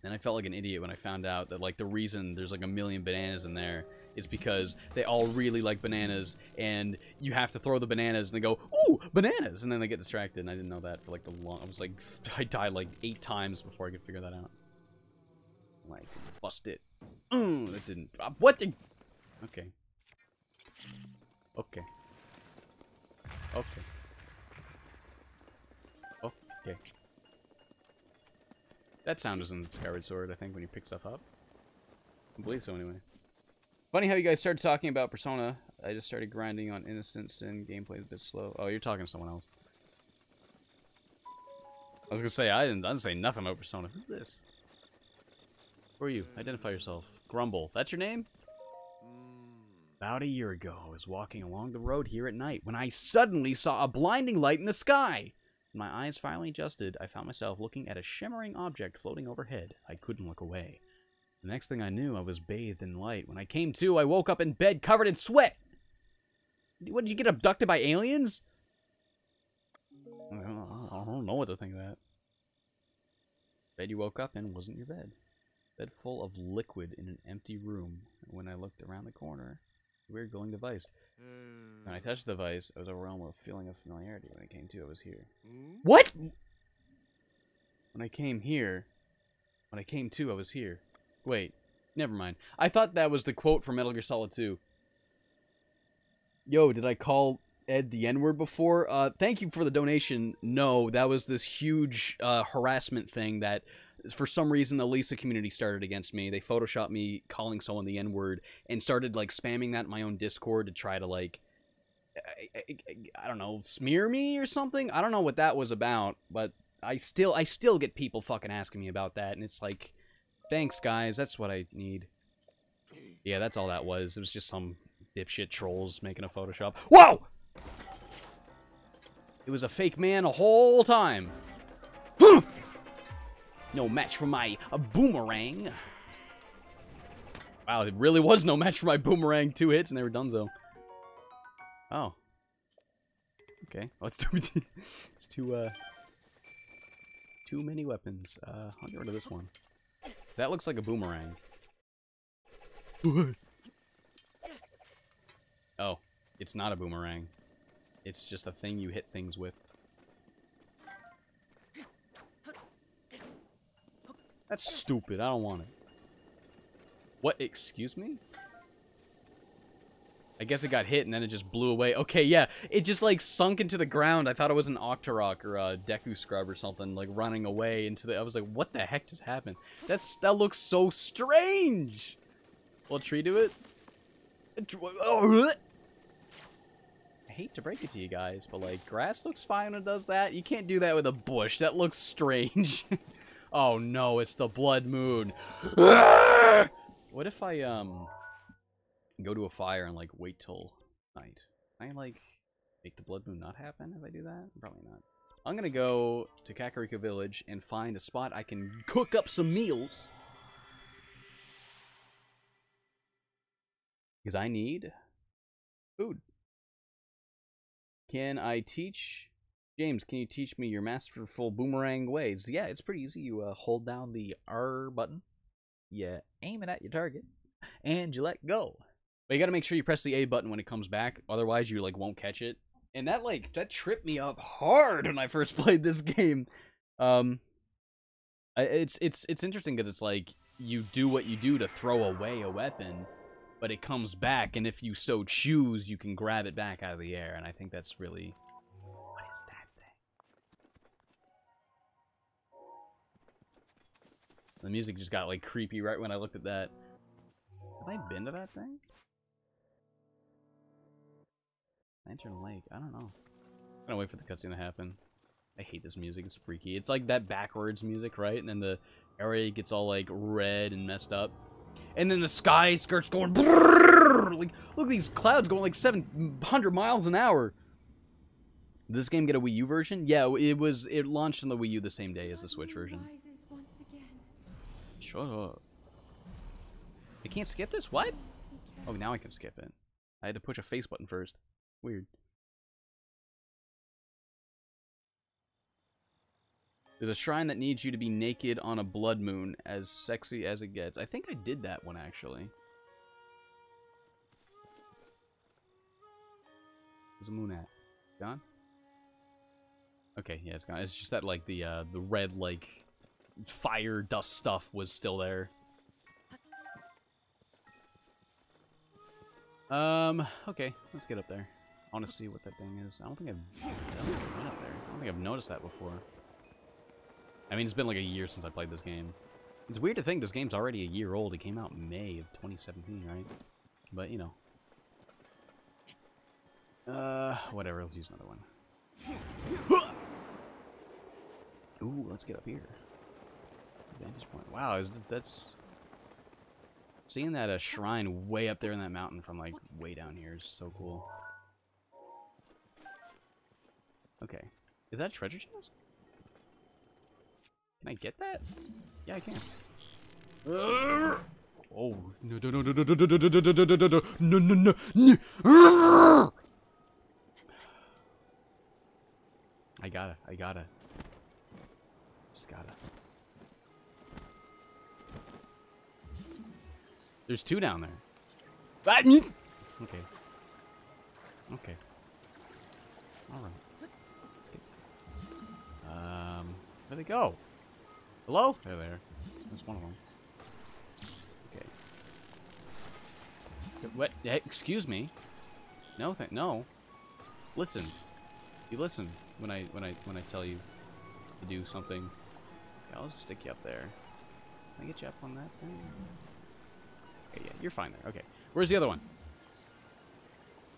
I felt like an idiot when I found out that, like, the reason there's like a million bananas in there is because they all really like bananas, and you have to throw the bananas, and they go, ooh, bananas! And then they get distracted, and I didn't know that for, like, I was like, I died, like, 8 times before I could figure that out. Like, bust it. That didn't... what the... Okay. Okay. Okay. Okay. That sound is in Skyward Sword, I think, when you pick stuff up. I believe so, anyway. Funny how you guys started talking about Persona. I just started grinding on Innocence and gameplay is a bit slow. Oh, you're talking to someone else. I was gonna say, I didn't say nothing about Persona. Who's this? Who are you? Identify yourself. Grumble. That's your name? About a year ago, I was walking along the road here at night when I suddenly saw a blinding light in the sky. When my eyes finally adjusted, I found myself looking at a shimmering object floating overhead. I couldn't look away. The next thing I knew, I was bathed in light. When I came to, I woke up in bed covered in sweat. What, did you get abducted by aliens? I don't know what to think of that. Bed you woke up in wasn't your bed. Bed full of liquid in an empty room. When I looked around the corner, a weird glowing device. When I touched the device, I was overwhelmed with a feeling of familiarity. When I came to, I was here. What? When I came to, I was here. Wait, never mind. I thought that was the quote from Metal Gear Solid 2. Yo, did I call Ed the N-word before? Thank you for the donation. No, that was this huge harassment thing that, for some reason, the Lisa community started against me. They photoshopped me calling someone the N-word and started, like, spamming that in my own Discord to try to, like, I don't know, smear me or something? I don't know what that was about, but I still get people fucking asking me about that, and it's like, thanks, guys, that's what I need. Yeah, that's all that was. It was just some dipshit trolls making a Photoshop. Whoa! It was a fake man the whole time. No match for my boomerang. Wow, it really was no match for my boomerang. 2 hits and they were donezo. Oh. Okay. Oh, it's too many weapons. I'll get rid of this one. That looks like a boomerang. Oh, it's not a boomerang. It's just a thing you hit things with. That's stupid. I don't want it. What? Excuse me? I guess it got hit and then it just blew away. Okay, yeah. It just, like, sunk into the ground. I thought it was an Octorok or a Deku Scrub or something, like, running away into the... I was like, what the heck just happened? That looks so strange! What tree do it? I hate to break it to you guys, but like grass looks fine when it does that. You can't do that with a bush. That looks strange. Oh no, it's the blood moon. What if I go to a fire and like wait till night? Can I like make the blood moon not happen if I do that? Probably not. I'm gonna go to Kakariko Village and find a spot I can cook up some meals. Because I need food. Can I teach... James, can you teach me your masterful boomerang ways? Yeah, it's pretty easy. You hold down the R button. You aim it at your target. And you let go. But you gotta make sure you press the A button when it comes back. Otherwise, you like won't catch it. And that like that tripped me up hard when I first played this game. It's interesting because it's like you do what you do to throw away a weapon, but it comes back, and if you so choose, you can grab it back out of the air. And I think that's really... What is that thing? The music just got like creepy right when I looked at that. Have I been to that thing? Lantern Lake. I don't know. I'm gonna wait for the cutscene to happen. I hate this music. It's freaky. It's like that backwards music, right? And then the area gets all like red and messed up. And then the sky starts going brrrr! Like, look at these clouds going like 700 miles an hour. Did this game get a Wii U version? Yeah, it launched on the Wii U the same day as the Switch version. Shut up. I can't skip this? What? Oh, now I can skip it. I had to push a face button first. Weird. There's a shrine that needs you to be naked on a blood moon, as sexy as it gets. I think I did that one, actually. Where's the moon at? Gone? Okay, yeah, it's gone. It's just that, like, the red, like, fire dust stuff was still there. Okay, let's get up there. I want to see what that thing is. I don't think I've been up there. I don't think I've noticed that before. I mean, it's been like a year since I played this game. It's weird to think this game's already a year old. It came out in May of 2017, right? But, you know. Whatever. Let's use another one. Ooh, let's get up here. Vantage point. Wow, that's... Seeing that shrine way up there in that mountain from, like, way down here is so cool. Okay. Is that a treasure chest? Can I get that? Yeah, I can. Oh, no, no, no, no, no, no, no, no, no, no, no, no. I gotta. Just gotta. There's two down there. Okay. Okay. Alright. Let's get... Where'd they go? Hello? They're there. There's one of them. Okay. What? Hey, excuse me. No, no. Listen. You listen when I tell you to do something. Okay, I'll just stick you up there. Can I get you up on that thing? Okay, yeah, you're fine there. Okay. Where's the other one?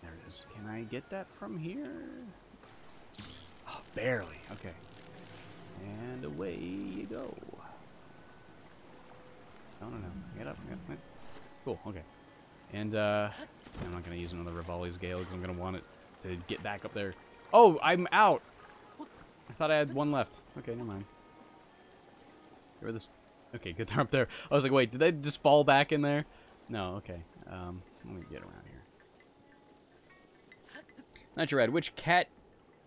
There it is. Can I get that from here? Oh, barely. Okay. And away you go. No. Get up. Cool. Okay. And, I'm not going to use another Rivali's Gale because I'm going to want it to get back up there. Oh, I'm out! I thought I had one left. Okay, never mind. Where this... Okay, good. They're up there. I was like, wait, did they just fall back in there? No, okay. Let me get around here. Nitrad, which cat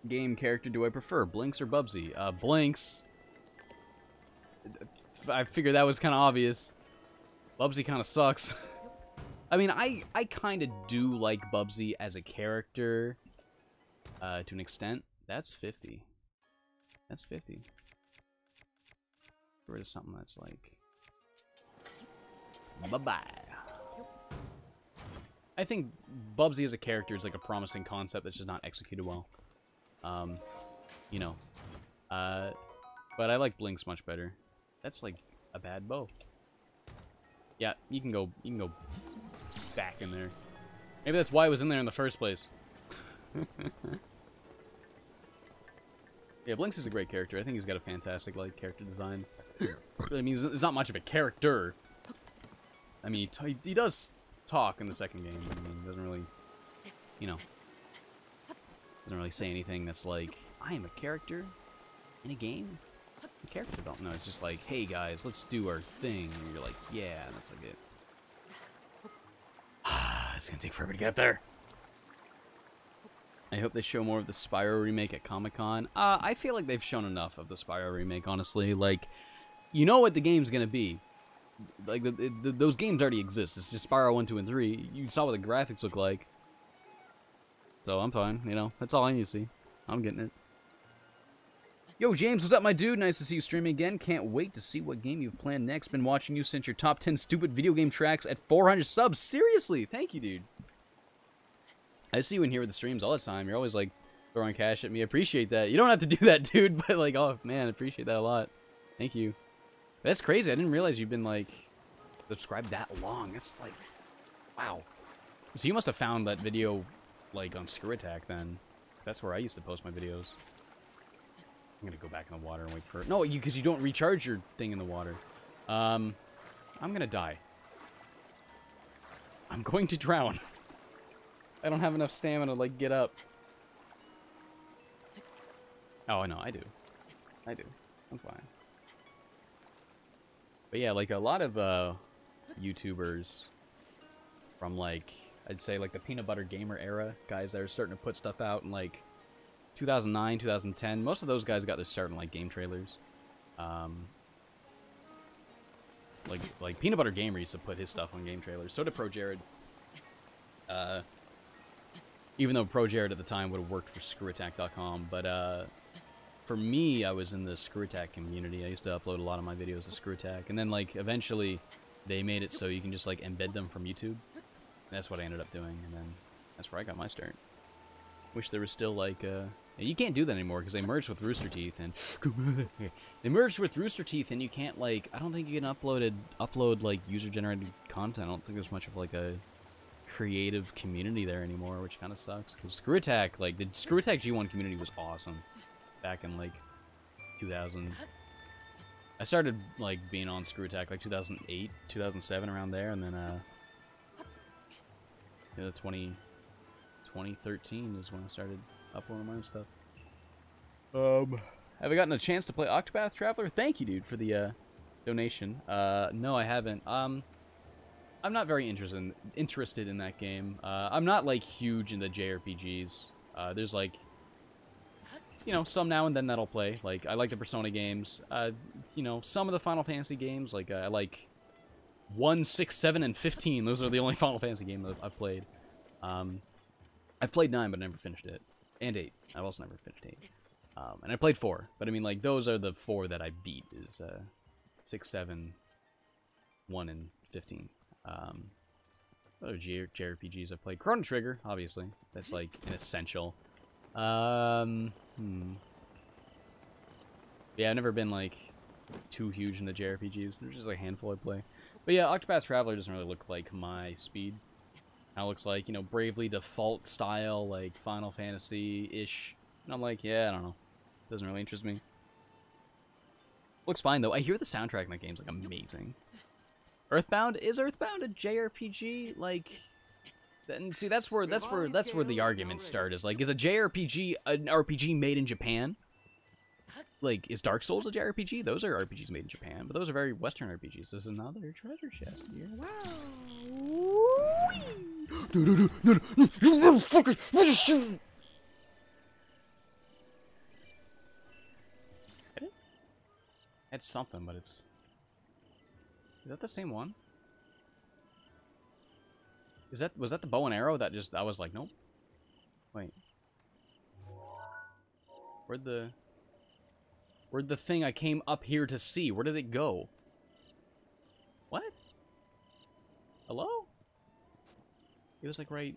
game character do I prefer? Blinks or Bubsy? Blinks. I figured that was kind of obvious. Bubsy kind of sucks. I mean, I kind of do like Bubsy as a character to an extent. That's 50. That's 50. Get rid of something that's like... Bye-bye. I think Bubsy as a character is like a promising concept that's just not executed well. You know. But I like Blinks much better. That's like a bad bow. Yeah, you can go back in there. Maybe that's why it was in there in the first place. Yeah, Blinks is a great character. I think he's got a fantastic, like, character design. I mean, he's not much of a character. I mean, he does talk in the second game. I mean, he doesn't really, you know, doesn't really say anything that's like, I am a character in a game. The character don't know. It's just like, hey guys, let's do our thing. And you're like, yeah, and that's like it. It's gonna take forever to get up there. I hope they show more of the Spyro remake at Comic-Con. I feel like they've shown enough of the Spyro remake, honestly. Like, you know what the game's gonna be. Like, those games already exist. It's just Spyro 1, 2, and 3. You saw what the graphics look like. So I'm fine, you know. That's all I need to see. I'm getting it. Yo, James, what's up, my dude? Nice to see you streaming again. Can't wait to see what game you've planned next. Been watching you since your top 10 stupid video game tracks at 400 subs. Seriously, thank you, dude. I see you in here with the streams all the time. You're always, like, throwing cash at me. I appreciate that. You don't have to do that, dude, but, like, oh, man, I appreciate that a lot. Thank you. That's crazy. I didn't realize you've been, like, subscribed that long. That's, like, wow. So you must have found that video, like, on Screw Attack, then. 'Cause that's where I used to post my videos. I'm gonna go back in the water and wait for it. No, because you don't recharge your thing in the water. I'm gonna die. I'm going to drown. I don't have enough stamina to, like, get up. Oh, no, I do. I do. I'm fine. But yeah, like, a lot of, YouTubers from, like, I'd say, like, the Peanut Butter Gamer era, guys that are starting to put stuff out in, like, 2009, 2010. Most of those guys got their start in, like, game trailers. Like Peanut Butter Gamer used to put his stuff on game trailers. So did Pro Jared. Even though Pro Jared at the time would have worked for screwattack.com. But for me, I was in the Screw Attack community. I used to upload a lot of my videos to Screw Attack. And then, like, eventually they made it so you can just, like, embed them from YouTube. And that's what I ended up doing. And then that's where I got my start. Wish there was still, like, you can't do that anymore because they merged with Rooster Teeth. And they merged with Rooster Teeth, and you can't, like, I don't think you can upload, like, user-generated content. I don't think there's much of, like, a creative community there anymore, which kind of sucks. Because Screw Attack, like, the Screw Attack G1 community was awesome back in, like, 2000. I started, like, being on Screw Attack, like, 2008, 2007, around there, and then, 2013 is when I started uploading my own stuff. Have I gotten a chance to play Octopath Traveler? Thank you, dude, for the, donation. No, I haven't. I'm not very interested in that game. I'm not, like, huge into JRPGs. There's, like, you know, some now and then that I'll play. Like, I like the Persona games. You know, some of the Final Fantasy games. Like, I like 1, 6, 7, and 15. Those are the only Final Fantasy games that I've played. I've played 9, but never finished it. And 8. I've also never finished 8. And I played 4. But, I mean, like, those are the 4 that I beat. Is 6, 7, 1, and 15. Other JRPGs I've played. Chrono Trigger, obviously. That's, like, an essential. Yeah, I've never been, like, too huge into JRPGs. There's just, like, a handful I play. But, yeah, Octopath Traveler doesn't really look like my speed. It looks like, you know, Bravely Default style, like, Final Fantasy-ish. And I'm like, yeah, I don't know. Doesn't really interest me. Looks fine, though. I hear the soundtrack in that game's, like, amazing. Earthbound? Is Earthbound a JRPG? Like, and see, that's where the arguments start. Is like, is a JRPG an RPG made in Japan? Like, is Dark Souls a JRPG? Those are RPGs made in Japan, but those are very Western RPGs. This is another treasure chest here. Wow. You motherfucker! Hit it? It's something, but it's. Is that the same one? Was that the bow and arrow that I was like, nope. Wait. Where'd the thing I came up here to see? Where did it go? What? Hello? It was like right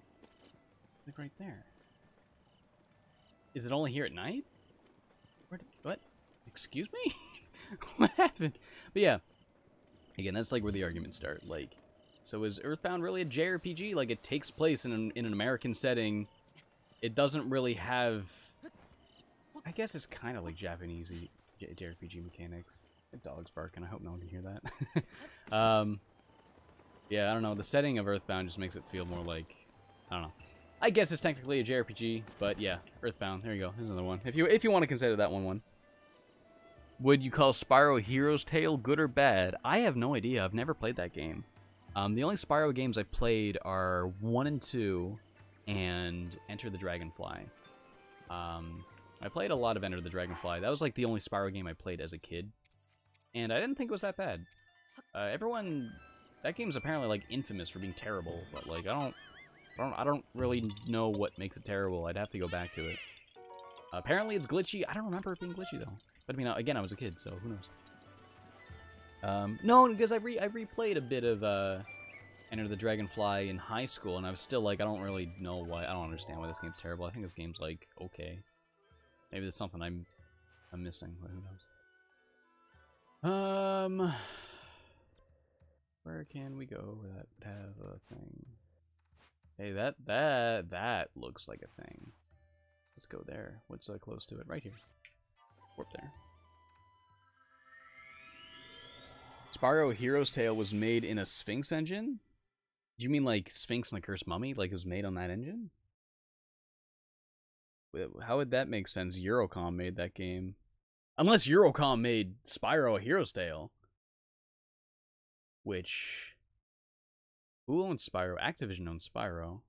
there. Is it only here at night? What? Excuse me? What happened? But yeah. Again, that's like where the arguments start. Like, So is Earthbound really a JRPG? Like, it takes place in an American setting. It doesn't really have... I guess it's kind of like Japanese JRPG mechanics. The dog's barking. I hope no one can hear that. Yeah, I don't know. The setting of Earthbound just makes it feel more like... I don't know. I guess it's technically a JRPG, but yeah, Earthbound. There you go. Here's another one. If you want to consider that one. Would you call Spyro Hero's Tale good or bad? I have no idea. I've never played that game. The only Spyro games I played are 1 and 2 and Enter the Dragonfly. I played a lot of Enter the Dragonfly. That was like the only Spyro game I played as a kid. And I didn't think it was that bad. That game's apparently like infamous for being terrible, but like I don't really know what makes it terrible. I'd have to go back to it. Apparently it's glitchy. I don't remember it being glitchy though. But I mean, again, I was a kid, so who knows? No, because I replayed a bit of Enter the Dragonfly in high school, and I was still like, I don't really know why. I don't understand why this game's terrible. I think this game's like okay. Maybe there's something I'm missing. But who knows? Where can we go that would have a thing? Hey, that looks like a thing. Let's go there. What's close to it? Right here. Warp there. Spyro Hero's Tale was made in a Sphinx engine? Do you mean like Sphinx and the Cursed Mummy? Like it was made on that engine? How would that make sense? Eurocom made that game. Unless Eurocom made Spyro A Hero's Tale. Which... Who owns Spyro? Activision owns Spyro.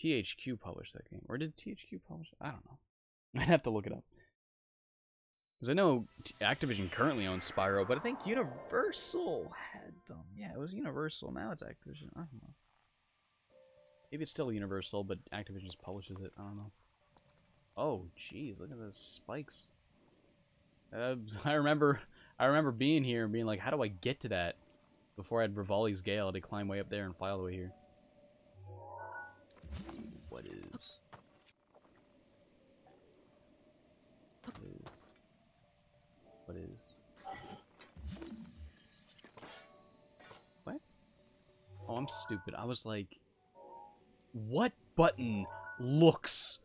THQ published that game. Or did THQ publish it? I don't know. I'd have to look it up. Because I know Activision currently owns Spyro, but I think Universal had them. Yeah, it was Universal. Now it's Activision. I don't know. Maybe it's still Universal, but Activision just publishes it. I don't know. Oh, jeez, look at those spikes. I remember being here and being like, how do I get to that? Before I had Rivali's Gale, I had to climb way up there and fly all the way here. What is? What is? What? Oh, I'm stupid. I was like, what button looks?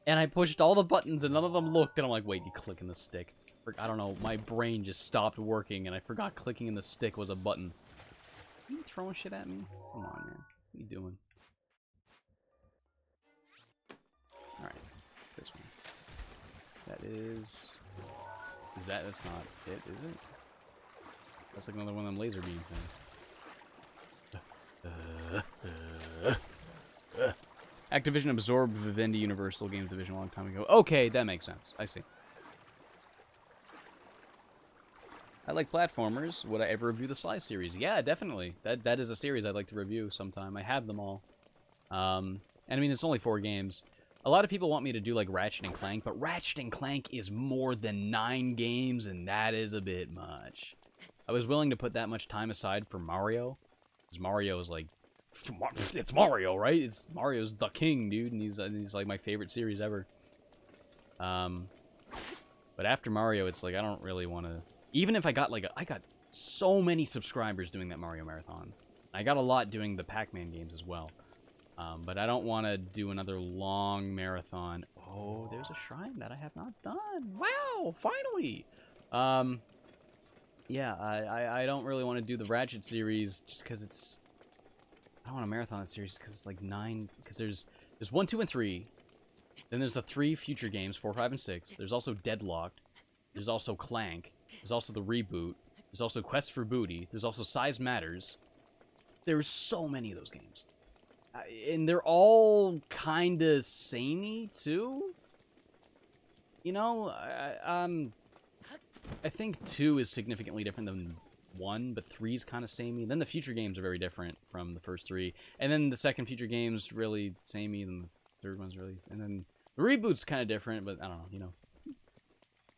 And I pushed all the buttons and none of them looked. And I'm like, wait, you click in the stick. I don't know, my brain just stopped working and I forgot clicking in the stick was a button. Are you throwing shit at me? Come on, man. What are you doing? Alright, this one. That is... That's not it, is it? That's like another one of them laser beam things. Activision absorbed Vivendi Universal Games Division a long time ago. Okay, that makes sense. I see. I like platformers. Would I ever review the Sly series? Yeah, definitely. That is a series I'd like to review sometime. I have them all. And I mean, it's only 4 games. A lot of people want me to do like Ratchet and Clank, but Ratchet and Clank is more than 9 games, and that is a bit much. I was willing to put that much time aside for Mario, because Mario is like, it's Mario, right? Mario's the king, dude, and he's like my favorite series ever. But after Mario, it's like I don't really want to. Even if I got like I got so many subscribers doing that Mario Marathon. I got a lot doing the Pac-Man games as well. But I don't want to do another long marathon. Oh, there's a shrine that I have not done. Wow, finally! Yeah, I don't really want to do the Ratchet series just because it's... I don't want to marathon that series because it's like 9... Because there's 1, 2, and 3. Then there's the 3 future games, 4, 5, and 6. There's also Deadlocked. There's also Clank. There's also the reboot. There's also Quest for Booty. There's also Size Matters. There's so many of those games. And they're all kind of samey, too. You know, I think 2 is significantly different than 1, but 3 is kind of samey. Then the future games are very different from the first 3. And then the second future game's really samey, and the third one's really... And then the reboot's kind of different, but I don't know, you know.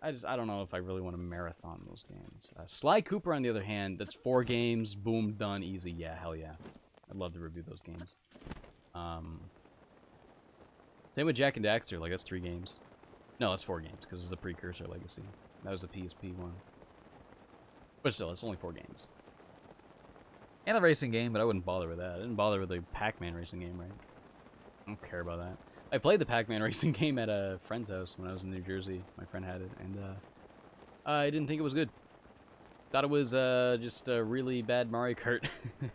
I don't know if I really want to marathon those games. Sly Cooper, on the other hand, that's 4 games, boom, done, easy. Yeah, hell yeah. I'd love to review those games. Same with Jak and Daxter, like that's 3 games. No, that's 4 games, because it's the precursor legacy. That was a PSP one. But still, it's only 4 games. And the racing game, but I wouldn't bother with that. I didn't bother with the Pac-Man racing game, right? I don't care about that. I played the Pac-Man racing game at a friend's house when I was in New Jersey. My friend had it, and I didn't think it was good. Thought it was just a really bad Mario Kart. I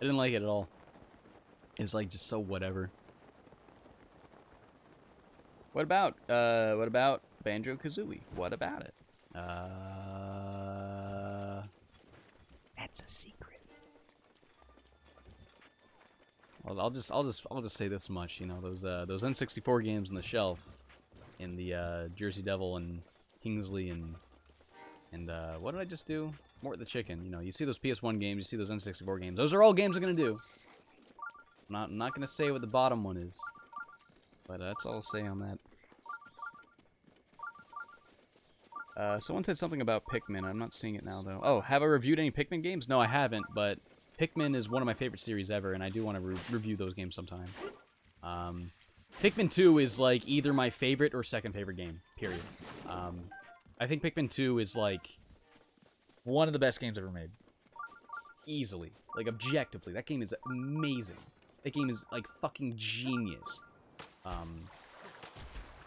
didn't like it at all. It's like just so whatever. What about Banjo-Kazooie? What about it? That's a secret. Well, I'll just say this much, you know, those N64 games on the shelf, in the Jersey Devil and Kingsley and what did I just do? Mort the Chicken. You know, you see those PS1 games, you see those N64 games. Those are all games I'm gonna do. I'm not gonna say what the bottom one is, but that's all I'll say on that. Someone said something about Pikmin. I'm not seeing it now, though. Oh, have I reviewed any Pikmin games? No, I haven't, but Pikmin is one of my favorite series ever, and I do want to review those games sometime. Pikmin 2 is, like, either my favorite or second favorite game, period. I think Pikmin 2 is, like, one of the best games ever made. Easily. Like, objectively. That game is amazing. That game is, like, fucking genius.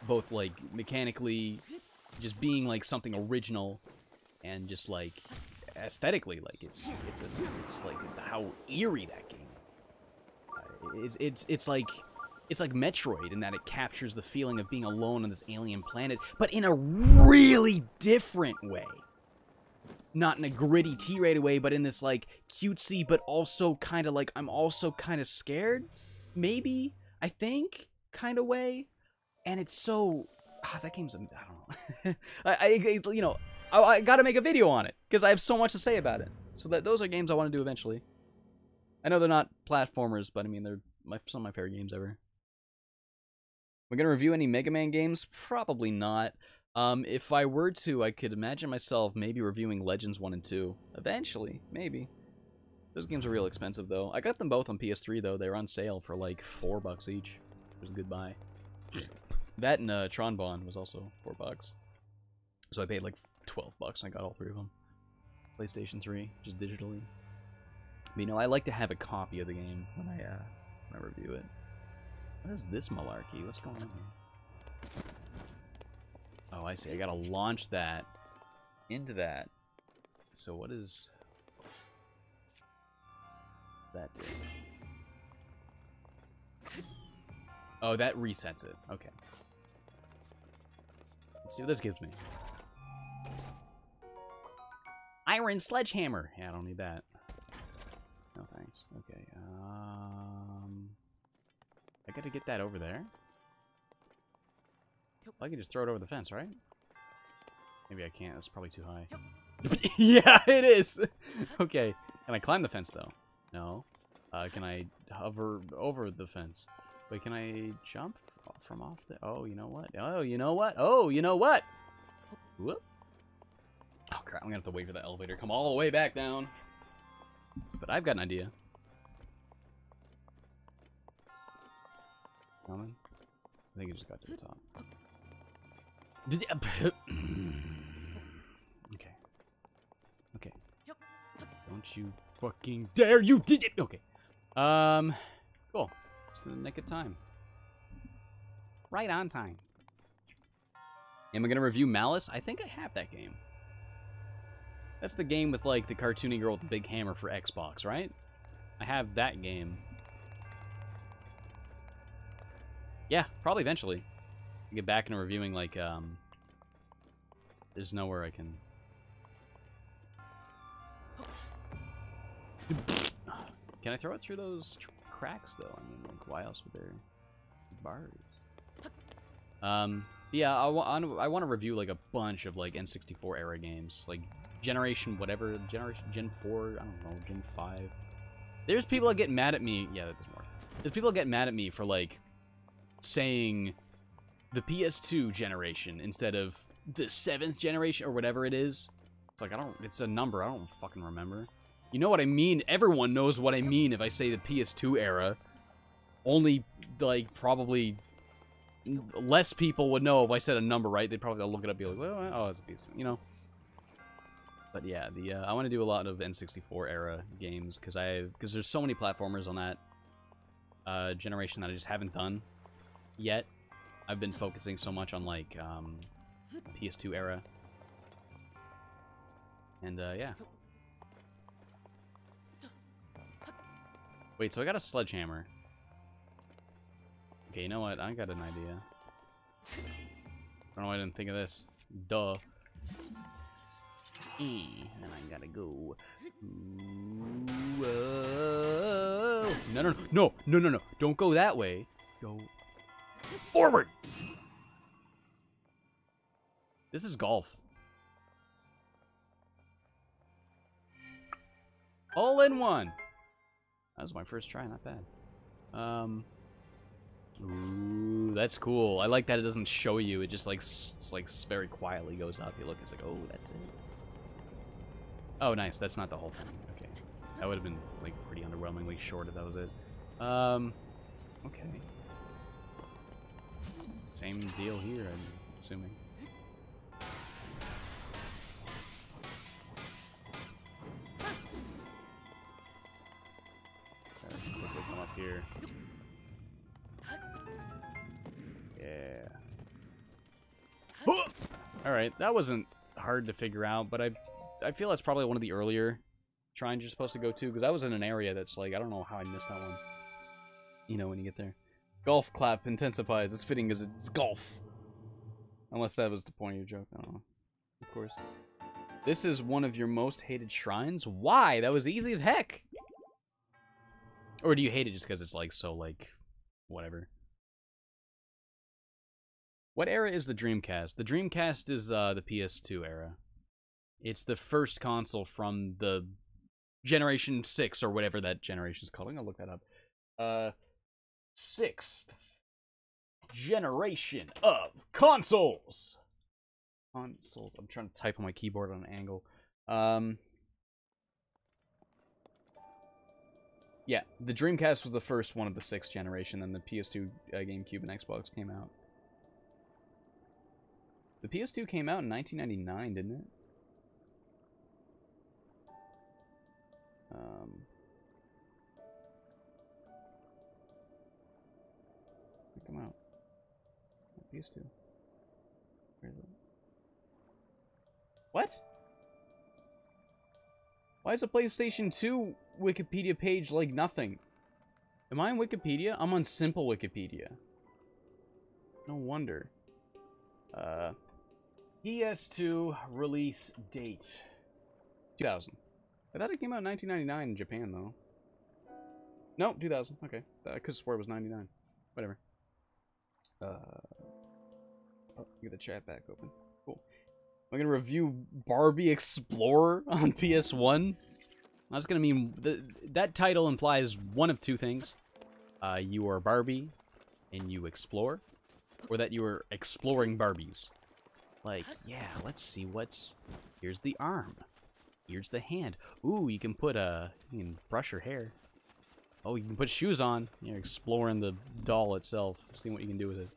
Both, like, mechanically, just being, like, something original, and just, like, aesthetically, like, it's like, how eerie that game is. It's like Metroid in that it captures the feeling of being alone on this alien planet, but in a really different way. Not in a gritty T-rated way, but in this, like, cutesy, but also kind of, like, I'm also kind of scared, maybe, I think, kind of way. And it's so... that game's... I don't know. You know, I gotta make a video on it, because I have so much to say about it. So those are games I want to do eventually. I know they're not platformers, but, I mean, they're some of my favorite games ever. We're gonna review any Mega Man games? Probably not. If I were to, I could imagine myself maybe reviewing Legends 1 and 2. Eventually, maybe. Those games are real expensive, though. I got them both on PS3, though. They were on sale for, like, $4 each. It was a good buy. That and Tron Bond was also $4. So I paid, like, $12 and I got all three of them. PlayStation 3, just digitally. But, you know, I like to have a copy of the game when I review it. What is this malarkey? What's going on here? Oh, I see. I gotta launch that into that. So what is that do? Oh, that resets it. Okay. Let's see what this gives me. Iron Sledgehammer. Yeah, I don't need that. No thanks. Okay. I gotta get that over there. I can just throw it over the fence, right? Maybe I can't. That's probably too high. Yeah, it is. Okay. Can I climb the fence, though? No. Can I hover over the fence? Wait, can I jump from off the... Oh, you know what? Oh, you know what? Oh, you know what? Whoop. Oh, crap. I'm going to have to wait for the elevator to come all the way back down. But I've got an idea. Coming? I think it just got to the top. Okay. Okay. Don't you fucking dare! You did it! Okay. Cool. It's in the nick of time. Right on time. Am I gonna review Malice? I think I have that game. That's the game with, like, the cartoony girl with the big hammer for Xbox, right? I have that game. Yeah, probably eventually. Get back into reviewing, like, there's nowhere I can... Can I throw it through those cracks, though? I mean, like, why else would there be bars? Yeah, I want to review, like, a bunch of, like, N64 era games. Like, Generation whatever, Gen 4, I don't know, Gen 5. There's people that get mad at me... Yeah, that doesn't work. There's people that get mad at me for, like, saying the PS2 generation instead of the 7th generation or whatever it is. It's like, it's a number, I don't fucking remember. You know what I mean? Everyone knows what I mean if I say the PS2 era. Only, like, probably less people would know if I said a number, right? They'd probably look it up and be like, well, oh, it's a PS2, you know? But yeah, I want to do a lot of N64 era games because there's so many platformers on that generation that I just haven't done yet. I've been focusing so much on like PS2 era, and yeah. Wait, so I got a sledgehammer. Okay, you know what? I got an idea. I don't know why I didn't think of this. Duh. And I gotta go. Whoa. No. Don't go that way. Go forward. This is golf. All in one. That was my first try, not bad. Ooh, that's cool. I like that it doesn't show you. It just like very quietly goes up. You look, it's like, oh, that's it. Oh, nice. That's not the whole thing. Okay, that would have been like pretty underwhelmingly short if that was it. Okay. Same deal here, I'm assuming. Quickly come up here. Yeah. Alright, that wasn't hard to figure out, but I feel that's probably one of the earlier shrines you're supposed to go to, because I was in an area that's like, I don't know how I missed that one. You know, when you get there. Golf clap intensifies. It's fitting because it's golf. Unless that was the point of your joke. I don't know. Of course. This is one of your most hated shrines? Why? That was easy as heck. Or do you hate it just because it's like so like whatever? What era is the Dreamcast? The Dreamcast is the PS2 era. It's the first console from the Generation 6 or whatever that generation's called. I'm gonna look that up. 6th generation of consoles. Consoles. I'm trying to type on my keyboard on an angle. Yeah, the Dreamcast was the first one of the 6th generation, then the PS2, GameCube, and Xbox came out. The PS2 came out in 1999, didn't it? Come out. PS2. Where is it? What? Why is the PlayStation 2 Wikipedia page like nothing? Am I on Wikipedia? I'm on simple Wikipedia. No wonder. PS2 release date. 2000. I thought it came out in 1999 in Japan, though. No, 2000. Okay. I could swear it was 99. Whatever. Oh, get the chat back open. Cool. I'm gonna review Barbie Explorer on PS1. That's gonna mean that title implies one of two things: you are Barbie and you explore, or that you are exploring Barbies. Like, yeah, let's see what's. Here's the arm. Here's the hand. Ooh, you can put you can brush her hair. Oh, you can put shoes on. You're exploring the doll itself, seeing what you can do with it.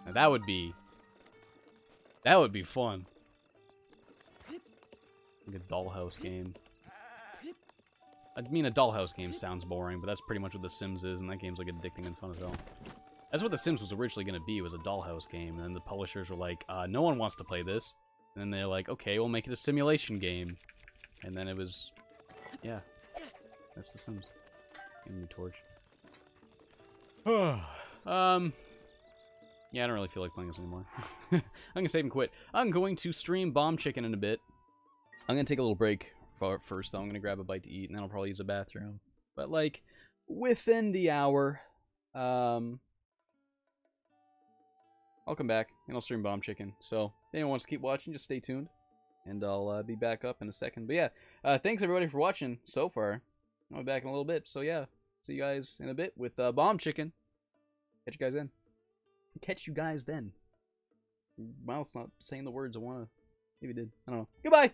Now that would be fun. Like a dollhouse game. I mean, a dollhouse game sounds boring, but that's pretty much what The Sims is, and that game's like addicting and fun as hell. That's what The Sims was originally going to be, was a dollhouse game, and then the publishers were like, no one wants to play this. And then they're like, okay, we'll make it a simulation game. And then it was, yeah, that's The Sims. Give me a torch. Yeah, I don't really feel like playing this anymore. I'm gonna save and quit. I'm going to stream Bomb Chicken in a bit. I'm gonna take a little break first, though. I'm gonna grab a bite to eat, and then I'll probably use a bathroom. But, like, within the hour, I'll come back, and I'll stream Bomb Chicken. So, if anyone wants to keep watching, just stay tuned. And I'll be back up in a second. But yeah, thanks everybody for watching so far. I'll be back in a little bit. So yeah, see you guys in a bit with Bomb Chicken. Catch you guys then. Catch you guys then. Mouth's not saying the words I want to. Maybe it did. I don't know. Goodbye!